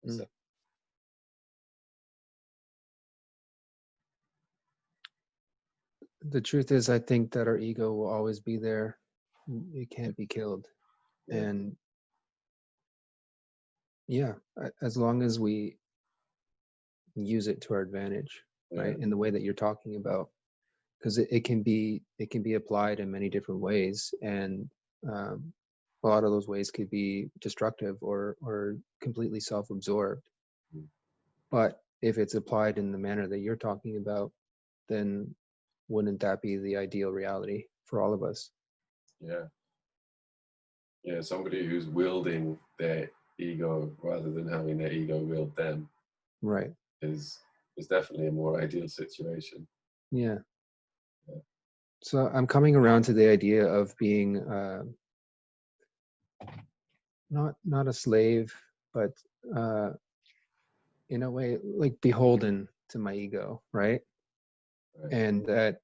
Mm. The truth is, I think that our ego will always be there. It can't be killed. Yeah. And yeah, as long as we use it to our advantage, right? In the way that you're talking about, because it can be applied in many different ways, and a lot of those ways could be destructive or completely self-absorbed. Mm. But if it's applied in the manner that you're talking about, then wouldn't that be the ideal reality for all of us? Yeah. Yeah, somebody who's wielding their ego rather than having their ego wield them Right. is definitely a more ideal situation. Yeah. So I'm coming around to the idea of being not a slave, but in a way like beholden to my ego, right? Right. And that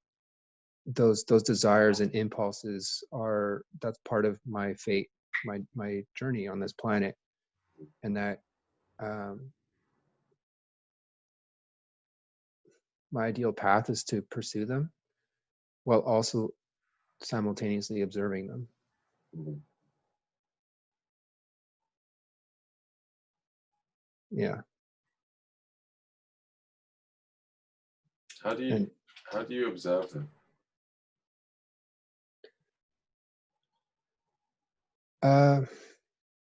those desires and impulses that's part of my fate, my journey on this planet, and that um, my ideal path is to pursue them while also simultaneously observing them. Mhm. Yeah. How do And you observe them?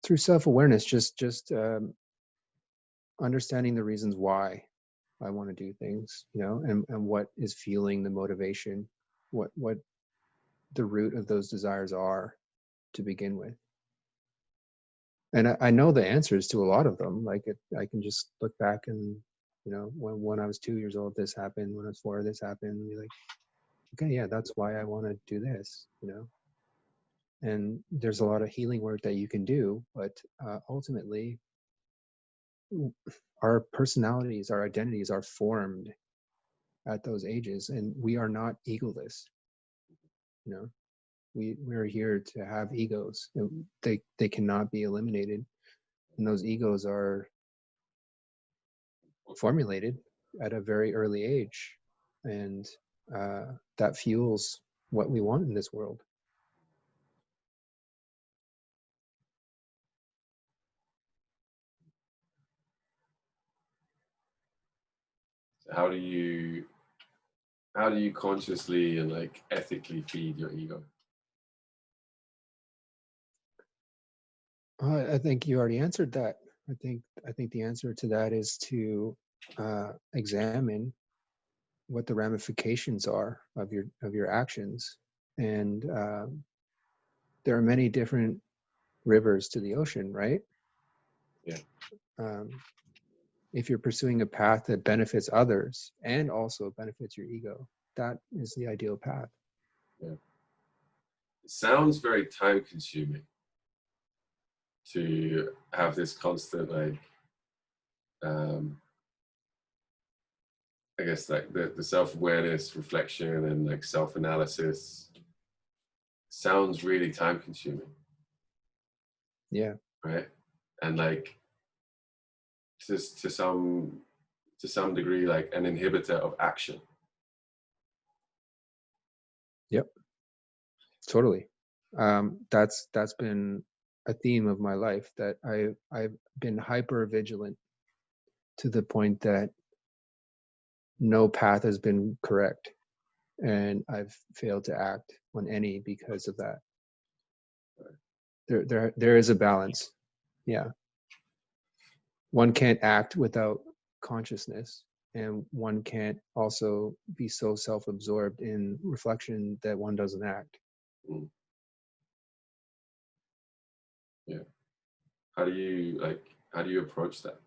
through self-awareness, just understanding the reasons why I want to do things, and what is fueling the motivation, what the root of those desires are to begin with. And I know the answers to a lot of them. Like I can just look back and, when I was 2 years old, this happened. When I was 4, this happened. And be like, okay, yeah, that's why I want to do this, And there's a lot of healing work that you can do, but ultimately, our personalities, our identities are formed at those ages, and we are not egoless. We're here to have egos, and they cannot be eliminated. And those egos are formulated at a very early age, and that fuels what we want in this world. So how do you consciously and like ethically feed your ego? I think you already answered that. I think the answer to that is to examine what the ramifications are of your actions, and there are many different rivers to the ocean, right? Yeah. Um, if you're pursuing a path that benefits others and also benefits your ego, that is the ideal path. Yeah. It sounds very time consuming to have this constant like I guess like the self-awareness, reflection and like self-analysis sounds really time consuming, Yeah. right? And like to some degree like an inhibitor of action. Yep. Totally. That's been a theme of my life, that I've been hyper vigilant to the point that no path has been correct, and I've failed to act on any because of that. There is a balance. Yeah. One can't act without consciousness, and one can't also be so self-absorbed in reflection that one doesn't act. Mm. Yeah. How do you approach that?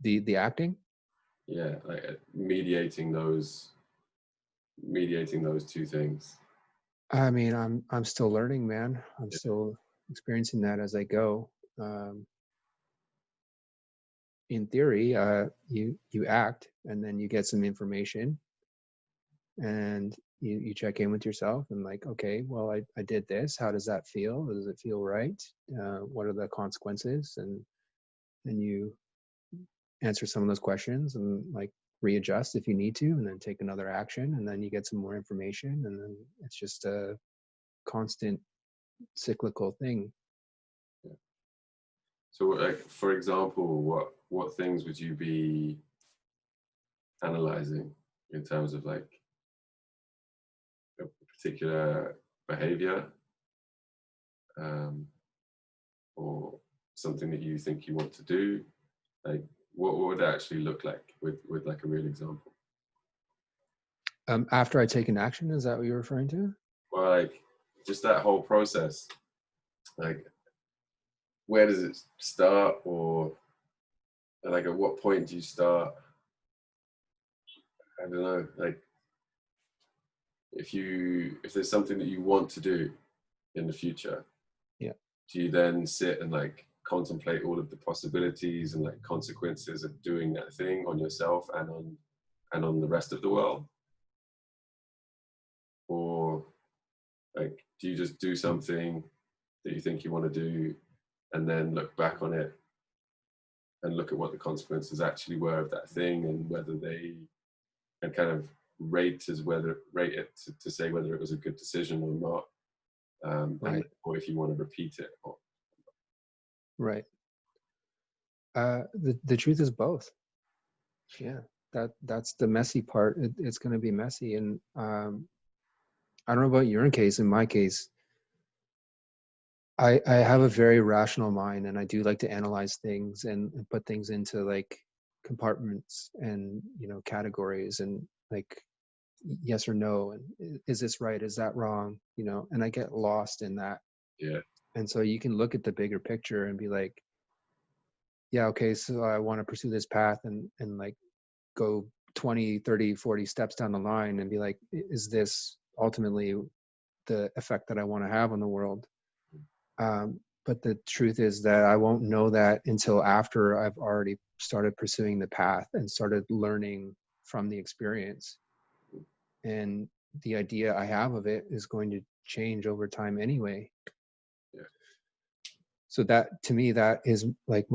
The acting, Yeah, like mediating those two things. I mean, I'm still learning, man. I'm Yeah. still experiencing that as I go. Um, in theory, you act, and then you get some information, and you check in with yourself, and like, okay, well, I did this. How does that feel? Does it feel right? What are the consequences? And you answer some of those questions, and like readjust if you need to, and then take another action, and then you get some more information, and then it's just a constant cyclical thing. Yeah. So like for example, what things would you be analyzing in terms of like a particular behavior, um, or something that you think you want to do? Like what would that actually look like with like a real example? After I take an action, is that what you're referring to? Well, like just that whole process, like where does it start, or like at what point do you start? I don't know, like if there's something that you want to do in the future, Yeah. do you then sit and like contemplate all of the possibilities and like consequences of doing that thing on yourself and on the rest of the world? Or like do you just do something that you think you want to do and then look back on it and look at what the consequences actually were of that thing, and whether they and kind of rate it to say whether it was a good decision or not, and Right. or if you want to repeat it or, Right. The truth is both. Yeah. That's the messy part. It's going to be messy, and I don't know about your case. In my case, I have a very rational mind, and I do like to analyze things and put things into like compartments and categories, and like yes or no, and is this right? Is that wrong? And I get lost in that. yeah. And so you can look at the bigger picture and be like, yeah, okay, so I want to pursue this path, and like go 20, 30, 40 steps down the line and be like, is this ultimately the effect that I want to have on the world? But the truth is that I won't know that until after I've already started pursuing the path and started learning from the experience. And the idea I have of it is going to change over time anyway. Yeah. So that, to me, that is like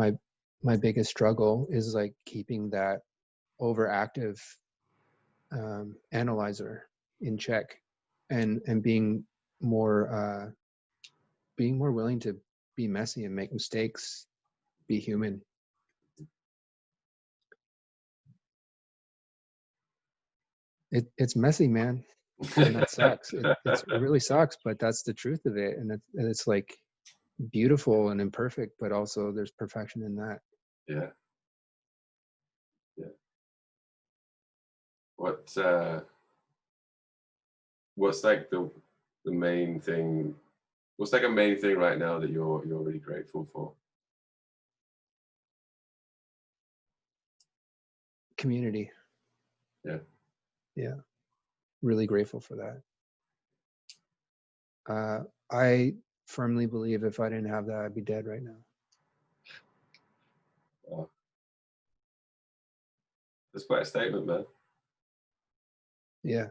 my biggest struggle is like keeping that overactive analyzer in check, and more being more willing to be messy and make mistakes, be human. It's messy, man, and that sucks. It really sucks, but that's the truth of it. And it's like beautiful and imperfect, but also there's perfection in that. Yeah. Yeah. What's like the main thing? What's like a main thing right now that you're really grateful for? Community. Yeah. Yeah. Really grateful for that. I firmly believe if I didn't have that, I'd be dead right now. Wow. That's quite a statement, man. Yeah.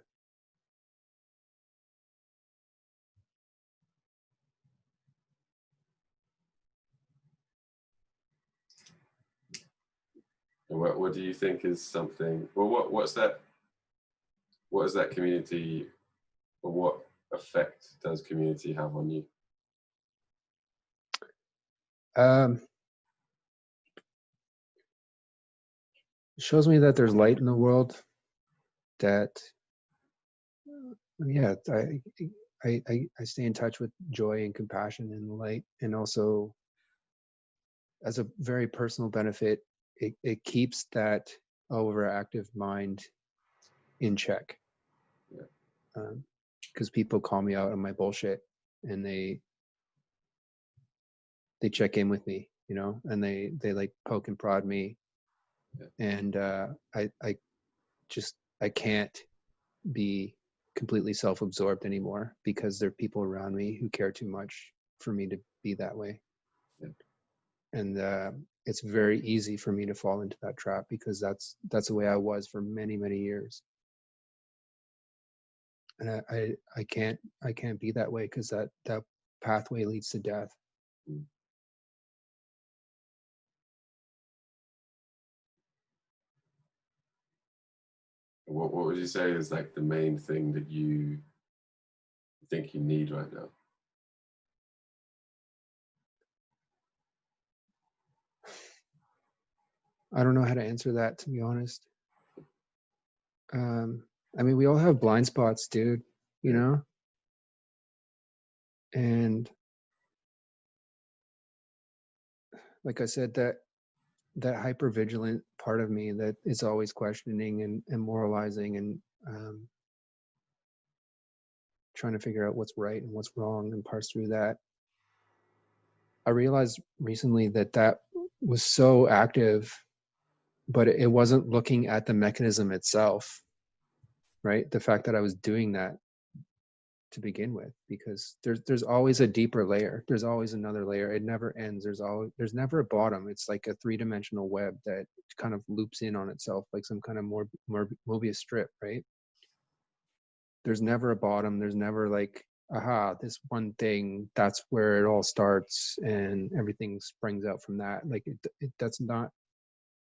And what do you think is something? Well, what is that community, or what effect does community have on you? It shows me that there's light in the world. That yeah, I stay in touch with joy and compassion and light, and also as a very personal benefit, it keeps that overactive mind in check. Yeah. Because people call me out on my bullshit, and they check in with me, you know, and they like poke and prod me, Yeah. and I can't be completely self-absorbed anymore, because there are people around me who care too much for me to be that way. Yeah. And it's very easy for me to fall into that trap, because that's the way I was for many years. And I can't be that way, because that pathway leads to death. Mm. What would you say is like the main thing that you think you need right now? I don't know how to answer that, to be honest. I mean, we all have blind spots, dude, you Yeah. know? And like I said, that hyper vigilant part of me that is always questioning and moralizing, and trying to figure out what's right and what's wrong and parse through that. I realized recently that was so active, but it wasn't looking at the mechanism itself, right? The fact that I was doing that to begin with, because there's always a deeper layer. There's always another layer. It never ends. There's never a bottom. It's like a three-dimensional web that kind of loops in on itself, like some kind of more Mobius strip, right? There's never a bottom. There's never like, aha, this one thing, that's where it all starts and everything springs out from that. Like that's not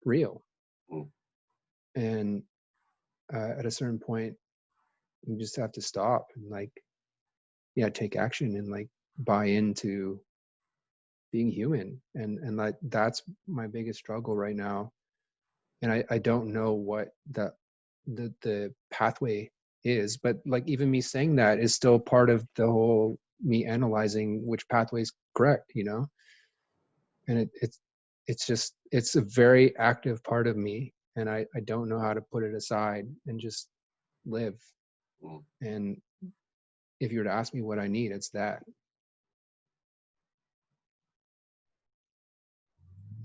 real. Mm. And at a certain point, you just have to stop and like, yeah, take action and like buy into being human. And like that's my biggest struggle right now. And I don't know what the pathway is, but like even me saying that is still part of the whole me analyzing which pathway is correct, you know. And it's a very active part of me, and I don't know how to put it aside and just live. Mm. And if you were to ask me what I need, it's that.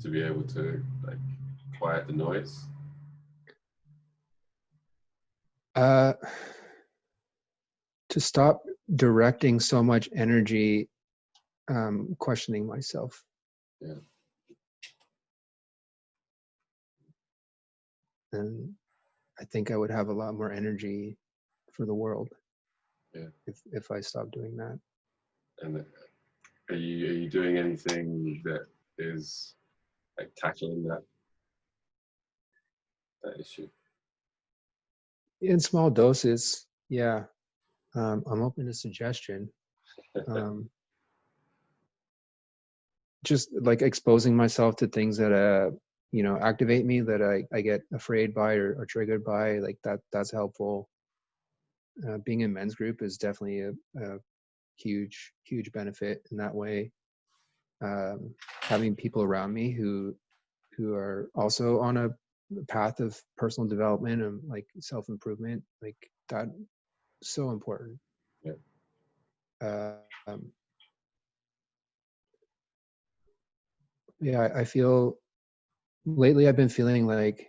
To be able to like quiet the noise. uh to stop directing so much energy questioning myself. Yeah. And I think I would have a lot more energy for the world, Yeah. if I stopped doing that. And are you doing anything that is like tackling that issue? In small doses, yeah. I'm open to suggestion. Just like exposing myself to things that activate me, that I get afraid by or triggered by, like that's helpful. Being in men's group is definitely a huge benefit in that way. Having people around me who are also on a path of personal development and like self-improvement, like that, so important. Yeah. Yeah, I feel lately I've been feeling like,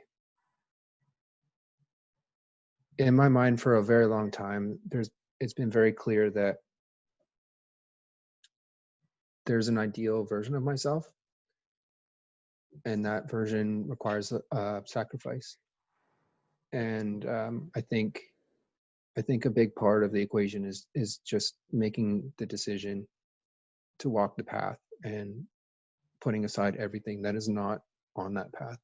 in my mind for a very long time, it's been very clear that there's an ideal version of myself, and that version requires sacrifice. And I think a big part of the equation is just making the decision to walk the path and putting aside everything that is not on that path.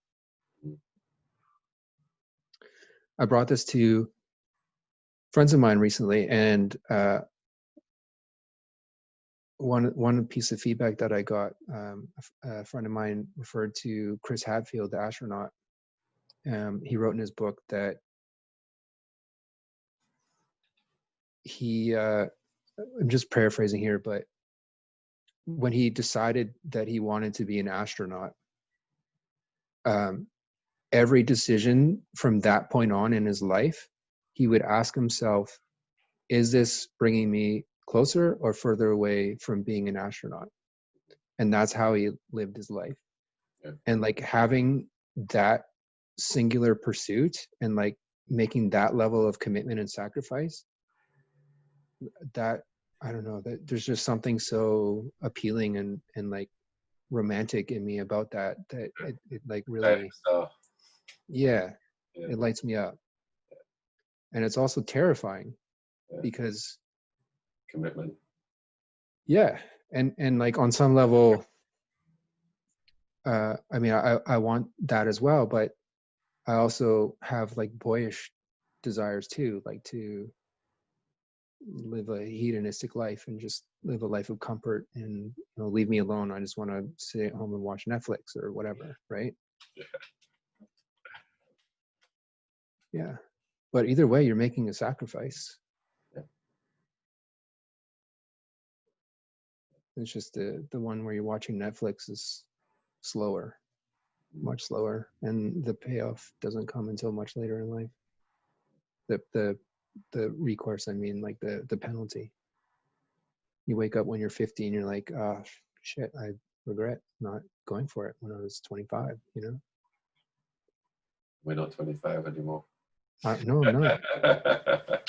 I brought this to friends of mine recently, and one piece of feedback that I got, a friend of mine referred to Chris Hadfield, the astronaut. He wrote in his book that I'm just paraphrasing here, but when he decided that he wanted to be an astronaut, every decision from that point on in his life, he would ask himself, is this bringing me closer or further away from being an astronaut? And that's how he lived his life. Yeah. And like having that singular pursuit and like making that level of commitment and sacrifice, that, I don't know, that there's just something so appealing and like romantic in me about that it like really, yeah, it lights me up. And it's also terrifying because commitment. Yeah. And like on some level, I mean, I want that as well, but I also have like boyish desires too, like to live a hedonistic life and just live a life of comfort and, leave me alone. I just want to sit at home and watch Netflix or whatever, right? Yeah. But either way, you're making a sacrifice. Yeah. It's just the one where you're watching Netflix is slower, much slower, and the payoff doesn't come until much later in life. The recourse, I mean, like the penalty. You wake up when you're 50 and you're like, oh shit, I regret not going for it when I was 25, We're not 25 anymore. No, I'm not.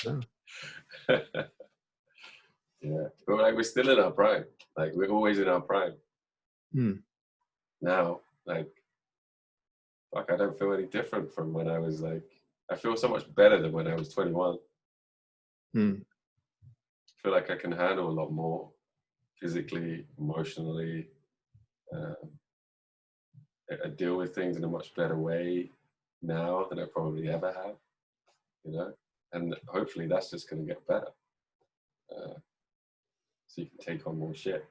No. Yeah, but like we're still in our prime. Like we're always in our prime. Now, like, fuck, I don't feel any different from when I was like, I feel so much better than when I was 21. I feel like I can handle a lot more physically, emotionally. I deal with things in a much better way now than I probably ever have, and hopefully that's just going to get better. So you can take on more shit.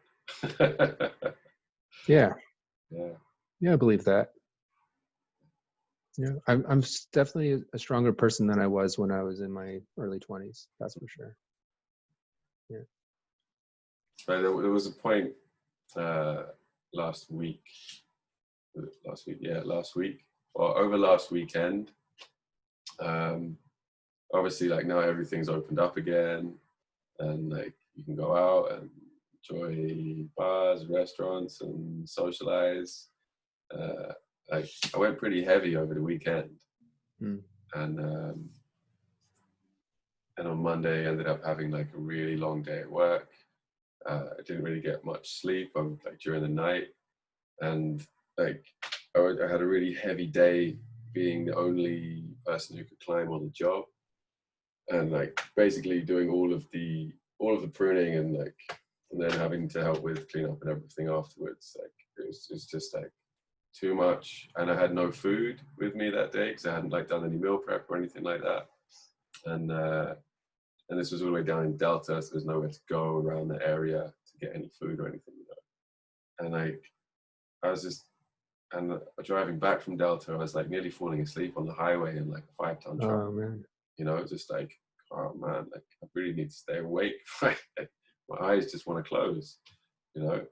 Yeah. Yeah. Yeah, I believe that. Yeah, I'm definitely a stronger person than I was when I was in my early 20s. That's for sure. Yeah. So there was a point last week, or over last weekend. Obviously, like now everything's opened up again, and like you can go out and enjoy bars, restaurants, and socialize. Like I went pretty heavy over the weekend, and on Monday ended up having like a really long day at work. I didn't really get much sleep like during the night, and like I had a really heavy day being the only person who could climb on the job, and like basically doing all of the pruning and then having to help with clean up and everything afterwards. Like it was just like too much, and I had no food with me that day because I hadn't like done any meal prep or anything like that. And this was all the way down in Delta, so there's nowhere to go around the area to get any food or anything, you know. And like I was just, and driving back from Delta, I was like nearly falling asleep on the highway in like a 5-ton truck. Oh man. You know, just like, oh man, like I really need to stay awake. My eyes just want to close. You know,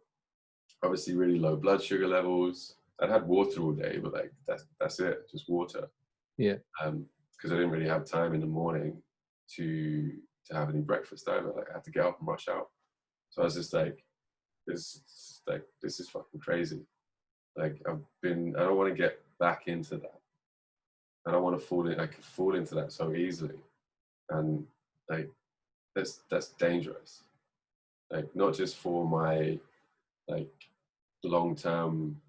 obviously really low blood sugar levels. I'd had water all day, but like that's it, just water. Yeah. Because I didn't really have time in the morning to have any breakfast either. Like I had to get up and rush out. So I was just like, this is fucking crazy. Like I don't want to get back into that. I don't want to fall in. I could fall into that so easily, and like that's dangerous. Like not just for my like long term,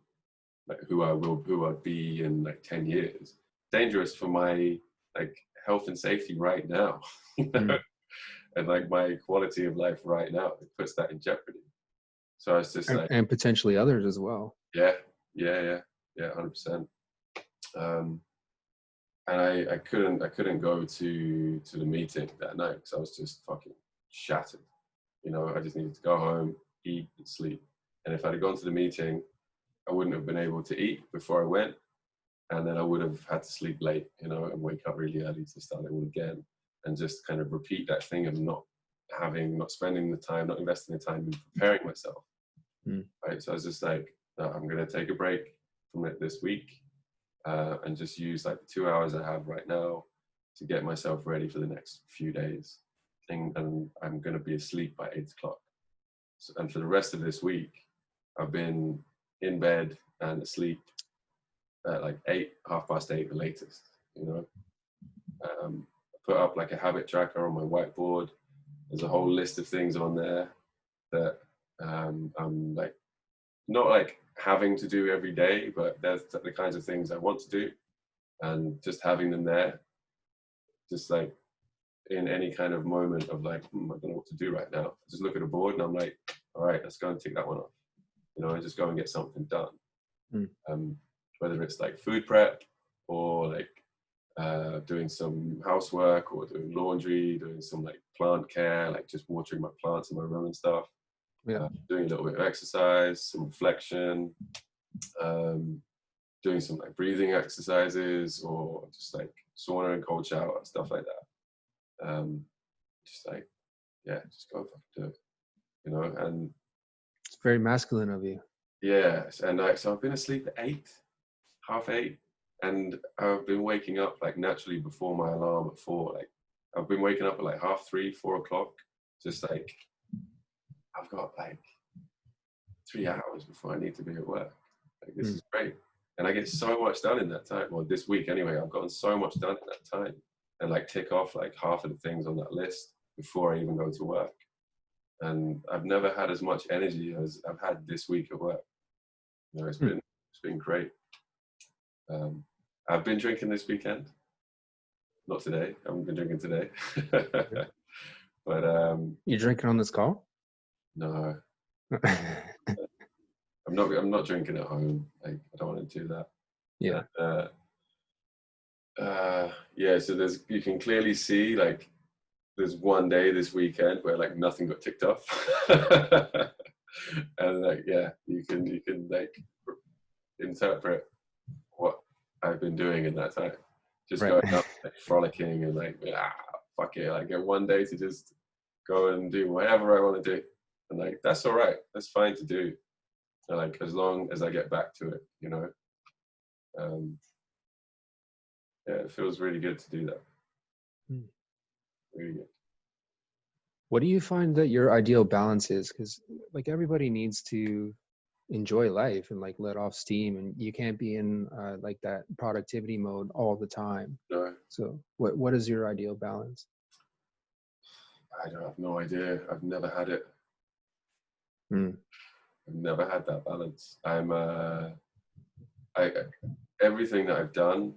like who I'd be in like 10 years. Dangerous for my like health and safety right now, you know? And like my quality of life right now. It puts that in jeopardy. So it's just like, and potentially others as well. Yeah, 100%. And I couldn't go to the meeting that night because I was just fucking shattered. You know, I just needed to go home, eat, and sleep. And if I'd have gone to the meeting, I wouldn't have been able to eat before I went, and then I would have had to sleep late, you know, and wake up really early to start it all again, and just kind of repeat that thing of not spending the time, not investing the time in preparing myself. Right. So I was just like, no, I'm going to take a break from it this week and just use like the 2 hours I have right now to get myself ready for the next few days. And I'm going to be asleep by 8 o'clock. So, and for the rest of this week, I've been in bed and asleep at like 8:30 the latest, you know. I put up like a habit tracker on my whiteboard. There's a whole list of things on there that I'm like, not like having to do every day, but there's the kinds of things I want to do, and just having them there, just like in any kind of moment of like, I don't know what to do right now. I just look at a board and I'm like, all right, let's go and tick that one off, you know, and just go and get something done. Whether it's like food prep or like doing some housework or doing laundry, doing some like plant care, like just watering my plants in my room and stuff. Doing a little bit of exercise, some reflection, doing some like breathing exercises, or just like sauna and cold shower, stuff like that. Just like, yeah, just go and fucking do it, you know. And it's very masculine of you. Yeah, and like, so I've been asleep at 8, 8:30, and I've been waking up like naturally before my alarm at 4. Like I've been waking up at like 3:30, 4 o'clock, just like I've got like 3 hours before I need to be at work. Like this is great. And I get so much done in that time. Well, this week anyway, I've gotten so much done in that time, and like tick off like half of the things on that list before I even go to work. And I've never had as much energy as I've had this week at work. You know, it's been great. I've been drinking this weekend. Not today. I haven't been drinking today. But you drinking on this call? No. I'm not drinking at home. Like I don't want to do that. Yeah. Yeah. So you can clearly see like there's one day this weekend where like nothing got ticked off, and like you can like interpret what I've been doing in that time. Just going up, like, frolicking, and like fuck it, I get one day to just go and do whatever I want to do, and like that's all right. That's fine to do. And, like as long as I get back to it, you know. It feels really good to do that. Really good. What do you find that your ideal balance is? Because like everybody needs to enjoy life and like let off steam, and you can't be in like that productivity mode all the time. No. So what is your ideal balance? I don't have no idea. I've never had it. I've never had that balance. Everything that I've done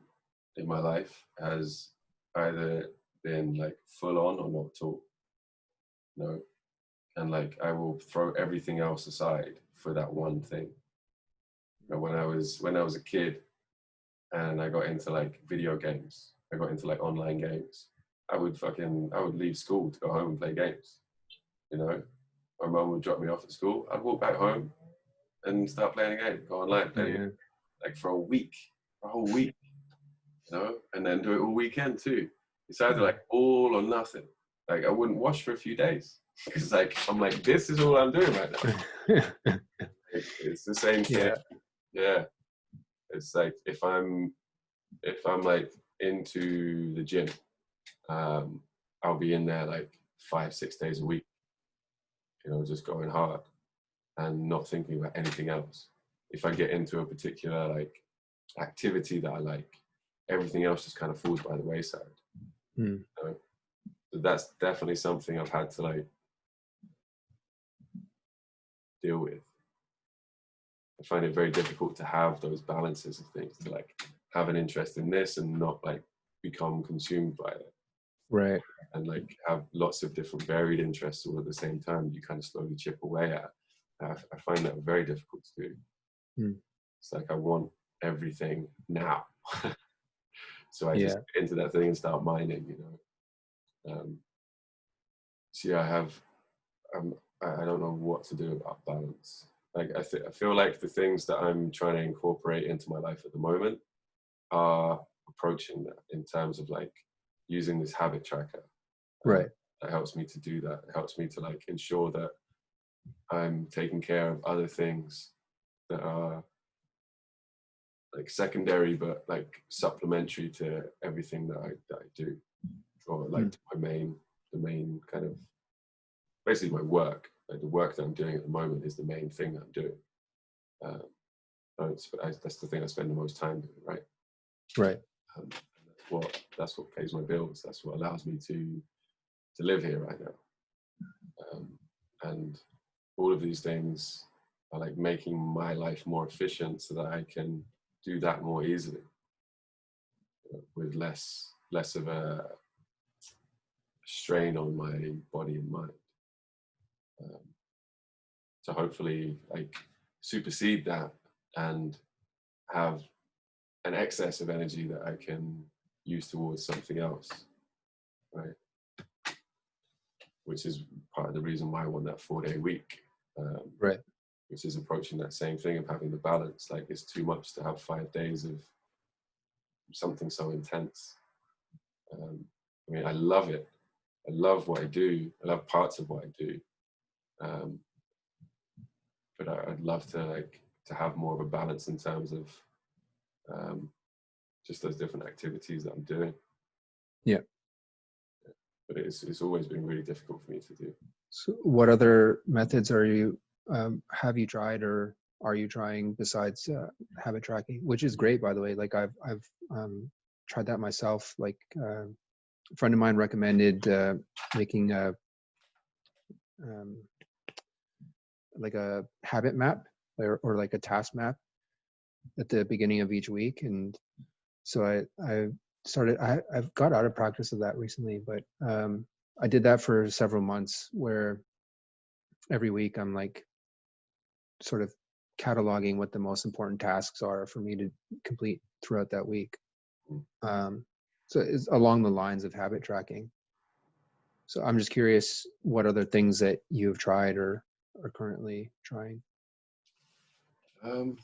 in my life has either been like full on or not at all. No. And like I will throw everything else aside for that one thing. when I was a kid and I got into like video games, I got into like online games. I would leave school to go home and play games. You know, my mum would drop me off at school. I'd walk back home and start playing a game, go online, play a game, like for a whole week, you know, and then do it all weekend too. It's either like all or nothing. Like I wouldn't wash for a few days because like I'm like, this is all I'm doing right now. Like, it's the same thing. Yeah. It's like if I'm like into the gym, I'll be in there like 5-6 days a week, you know, just going hard and not thinking about anything else. If I get into a particular like activity that I like, everything else just kind of falls by the wayside. You know? So that's definitely something I've had to like deal with. I find it very difficult to have those balances of things, to like have an interest in this and not like become consumed by it. Right. And like have lots of different varied interests all at the same time you kind of slowly chip away at. I find that very difficult to do. It's like I want everything now. So I just get into that thing and start mining, you know. So yeah, I don't know what to do about balance. Like I feel like the things that I'm trying to incorporate into my life at the moment are approaching that in terms of like using this habit tracker. Right. That helps me to do that. It helps me to like ensure that I'm taking care of other things that are like secondary, but like supplementary to everything that I do, or like to the main kind of basically my work. Like the work that I'm doing at the moment is the main thing that I'm doing. That's the thing I spend the most time doing, right? Right. That's what pays my bills. That's what allows me to live here right now. And all of these things are like making my life more efficient so that I can do that more easily, you know, with less of a strain on my body and mind. To hopefully like supersede that and have an excess of energy that I can use towards something else, right? Which is part of the reason why I want that 4-day week, Right. which is approaching that same thing of having the balance. Like it's too much to have 5 days of something so intense. I mean, I love it. I love what I do. I love parts of what I do. But I'd love to have more of a balance in terms of just those different activities that I'm doing. Yeah. But it's always been really difficult for me to do. So what other methods are you have you tried or are you trying besides habit tracking, which is great, by the way? Like I've tried that myself. Like a friend of mine recommended making like a habit map or like a task map at the beginning of each week. And so I've got out of practice of that recently, but I did that for several months where every week I'm like sort of cataloging what the most important tasks are for me to complete throughout that week. So it's along the lines of habit tracking. So I'm just curious what other things that you've tried or are currently trying. I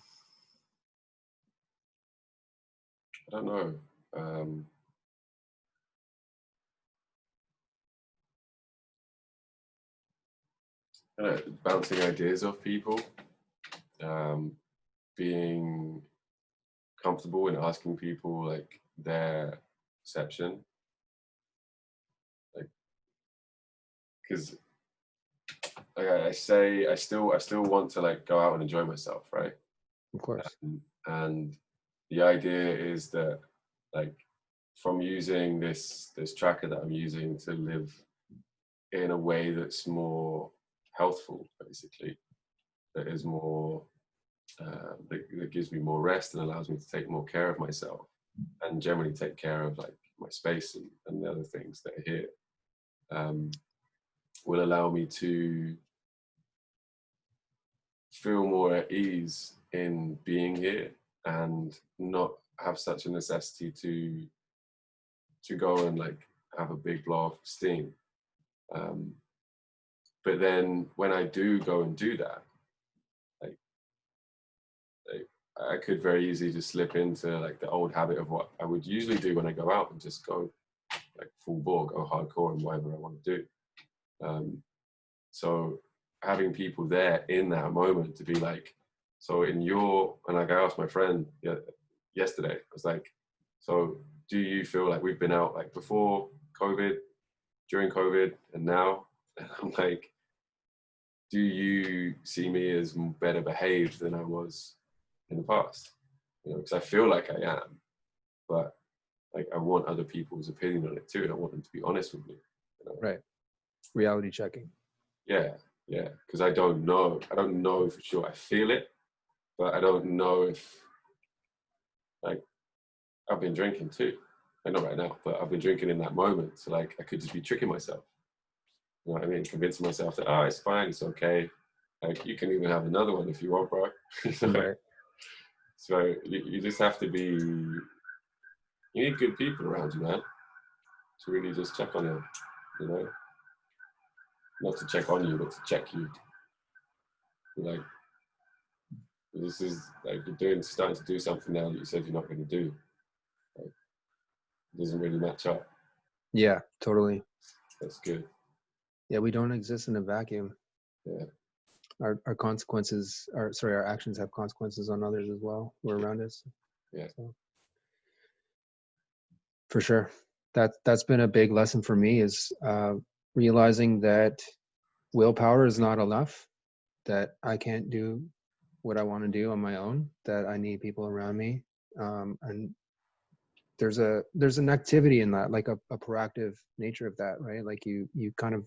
don't know. Bouncing ideas off people, being comfortable in asking people like their perception, like because like I say I still want to like go out and enjoy myself, right? Of course. And the idea is that like from using this tracker that I'm using to live in a way that's more healthful, basically, that is more that gives me more rest and allows me to take more care of myself and generally take care of like my space and the other things that are here, will allow me to feel more at ease in being here and not have such a necessity to go and like have a big blow off steam. But then when I do go and do that, like, I could very easily just slip into like the old habit of what I would usually do when I go out and just go like full bore, go hardcore in whatever I want to do. So having people there in that moment to be like, so in your, and like I asked my friend yesterday, I was like, so do you feel like we've been out like before COVID, during COVID, and now? And I'm like, do you see me as better behaved than I was in the past? You know, because I feel like I am, but like I want other people's opinion on it too, and I want them to be honest with me. You know? Right. Reality checking. Yeah, yeah. Because I don't know for sure. I feel it, but I don't know if, like, I've been drinking too. I know right now, but I've been drinking in that moment. So like, I could just be tricking myself. You know what I mean? Convincing myself that, oh, it's fine, it's okay. Like, you can even have another one if you want, bro. Right. So you just have to be, you need good people around you, man, to really just check on you know? Not to check on you, but to check you. Like, this is, like, you're starting to do something now that you said you're not going to do. Like, it doesn't really match up. Yeah, totally. That's good. Yeah, we don't exist in a vacuum. Yeah. Our consequences, our actions have consequences on others as well who are around us. Yeah. So, for sure. That's been a big lesson for me, is realizing that willpower is not enough, that I can't do what I want to do on my own, that I need people around me. And there's an activity in that, like a proactive nature of that, right? Like you kind of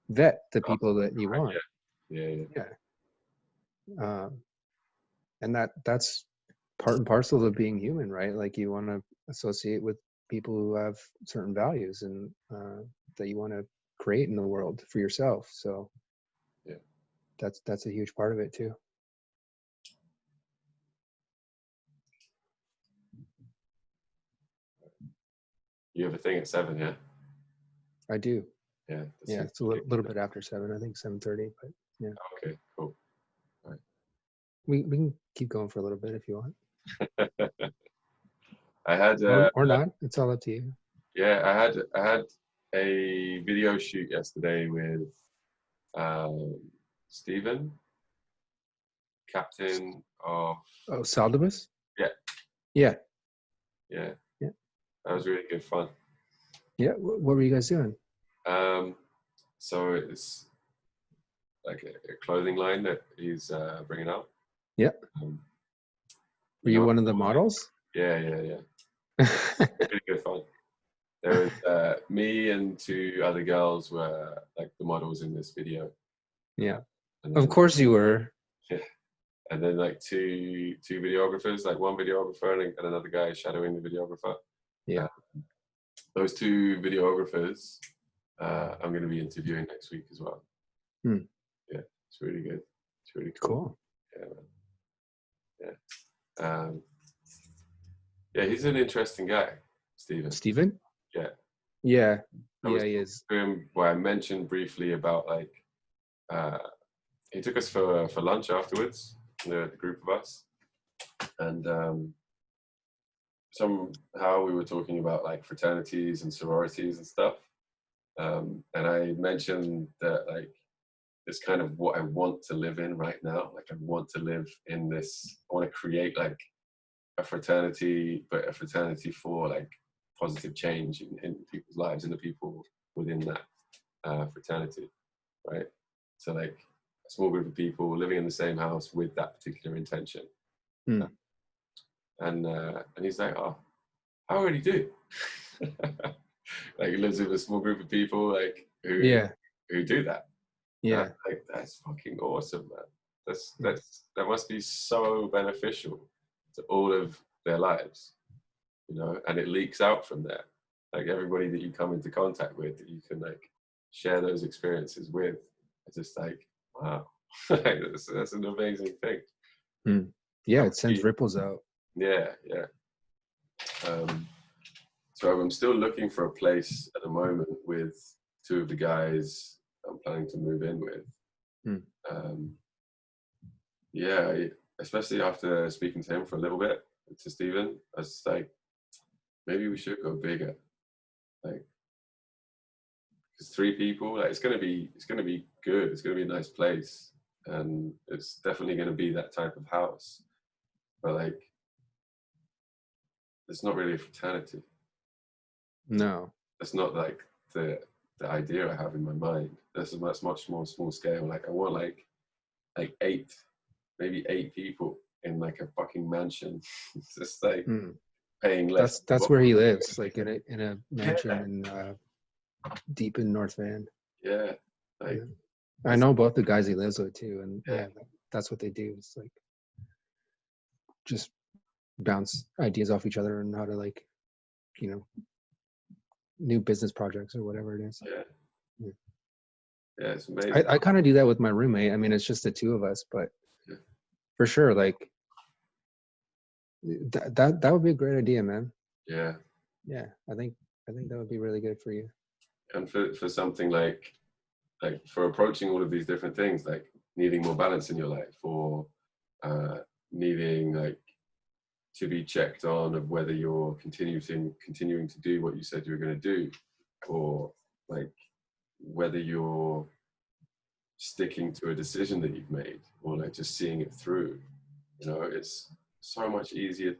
vet the people that you want. Yeah. And that's part and parcel of being human, right? Like you want to associate with people who have certain values and that you want to create in the world for yourself. So Yeah. that's a huge part of it too. You have a thing at 7, yeah? I do. Yeah. Yeah, it's a little bit after 7. I think 7:30, but yeah. Okay, cool. All right. We can keep going for a little bit if you want. I had Or not. It's all up to you. yeah, I had a video shoot yesterday with Stephen, captain of. Oh, Saldibus? Yeah. Yeah. Yeah. Yeah. That was really good fun. Yeah. What were you guys doing? So it's like a clothing line that he's bringing out. Yeah. Were you one of the models? Yeah. Really good fun. There was me and 2 other girls were like the models in this video. Yeah. And then, Of course you were. Yeah. And then like two videographers, like one videographer and another guy shadowing the videographer. Yeah. Those 2 videographers, I'm going to be interviewing next week as well. Yeah, it's really good. It's really cool. Yeah, man. Yeah. Yeah, he's an interesting guy, Stephen. Stephen? Yeah. Yeah. Yeah, he is. Well, I mentioned briefly about like, he took us for lunch afterwards, the group of us, and somehow we were talking about like fraternities and sororities and stuff, and I mentioned that like it's kind of what I want to live in right now. Like I want to live in this. I want to create like a fraternity, but a fraternity for like positive change in people's lives and the people within that fraternity, right? So like a small group of people living in the same house with that particular intention. And he's like, oh, I already do. Like he lives with a small group of people like who do that. Yeah. Like that's fucking awesome, man. That must be so beneficial to all of their lives, you know, and it leaks out from there. Like everybody that you come into contact with that you can like share those experiences with, it's just like, wow. Like, that's an amazing thing. Yeah, it sends ripples out. Yeah. So I'm still looking for a place at the moment with two of the guys I'm planning to move in with. Yeah, especially after speaking to him for a little bit, to Stephen, I was like, maybe we should go bigger. Like, because 3 people, like, it's gonna be good. It's gonna be a nice place, and it's definitely gonna be that type of house. But like, it's not really a fraternity. No. That's not like the idea I have in my mind. This is much more small scale. Like, I want like 8, maybe 8 people in like a fucking mansion. It's just like paying less. That's where he lives, like in a mansion in deep in North Van. Yeah. Like, I know both the guys he lives with too, and yeah, that's what they do. It's like just bounce ideas off each other and how to, like, you know, new business projects or whatever it is. Yeah, it's amazing. I kind of do that with my roommate. I mean, it's just the 2 of us, but for sure, like that would be a great idea, man. Yeah. I think that would be really good for you. And for something like for approaching all of these different things, like needing more balance in your life, or needing like to be checked on of whether you're continuing to do what you said you were going to do, or like whether you're sticking to a decision that you've made, or like just seeing it through. You know, it's so much easier.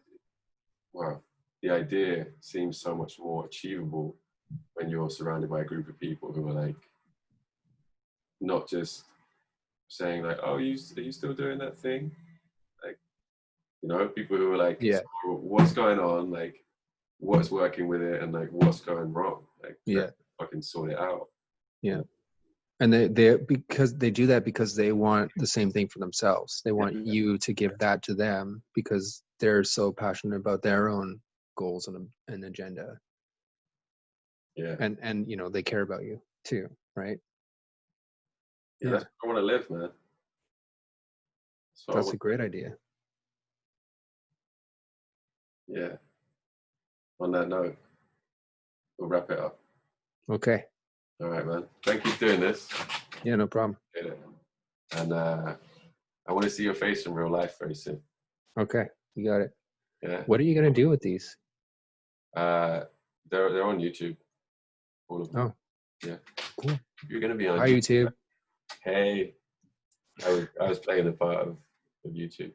Wow, the idea seems so much more achievable when you're surrounded by a group of people who are like not just saying like, "Oh, are you still doing that thing?" Like, you know, people who are like, Yeah. So what's going on? Like, what's working with it, and like what's going wrong? Like, fucking sort it out. Yeah. And they because they do that because they want the same thing for themselves. They want you to give that to them because they're so passionate about their own goals and an agenda. Yeah. And you know, they care about you too, right? Yeah, that's where I want to live, man. That's a great idea. Yeah. On that note, we'll wrap it up. Okay. All right, man. Thank you for doing this. Yeah, no problem. And I want to see your face in real life very soon. Okay, you got it. Yeah. What are you gonna do with these? They're on YouTube. All of them. Oh. Yeah. Cool. You're gonna be on Hi, YouTube. Hey. I was playing the part of YouTube.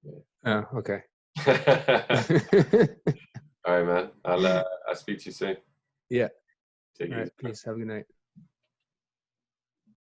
Yeah. Oh, okay. All right, man. I'll speak to you soon. Yeah. Take it easy. Peace. Have a good night.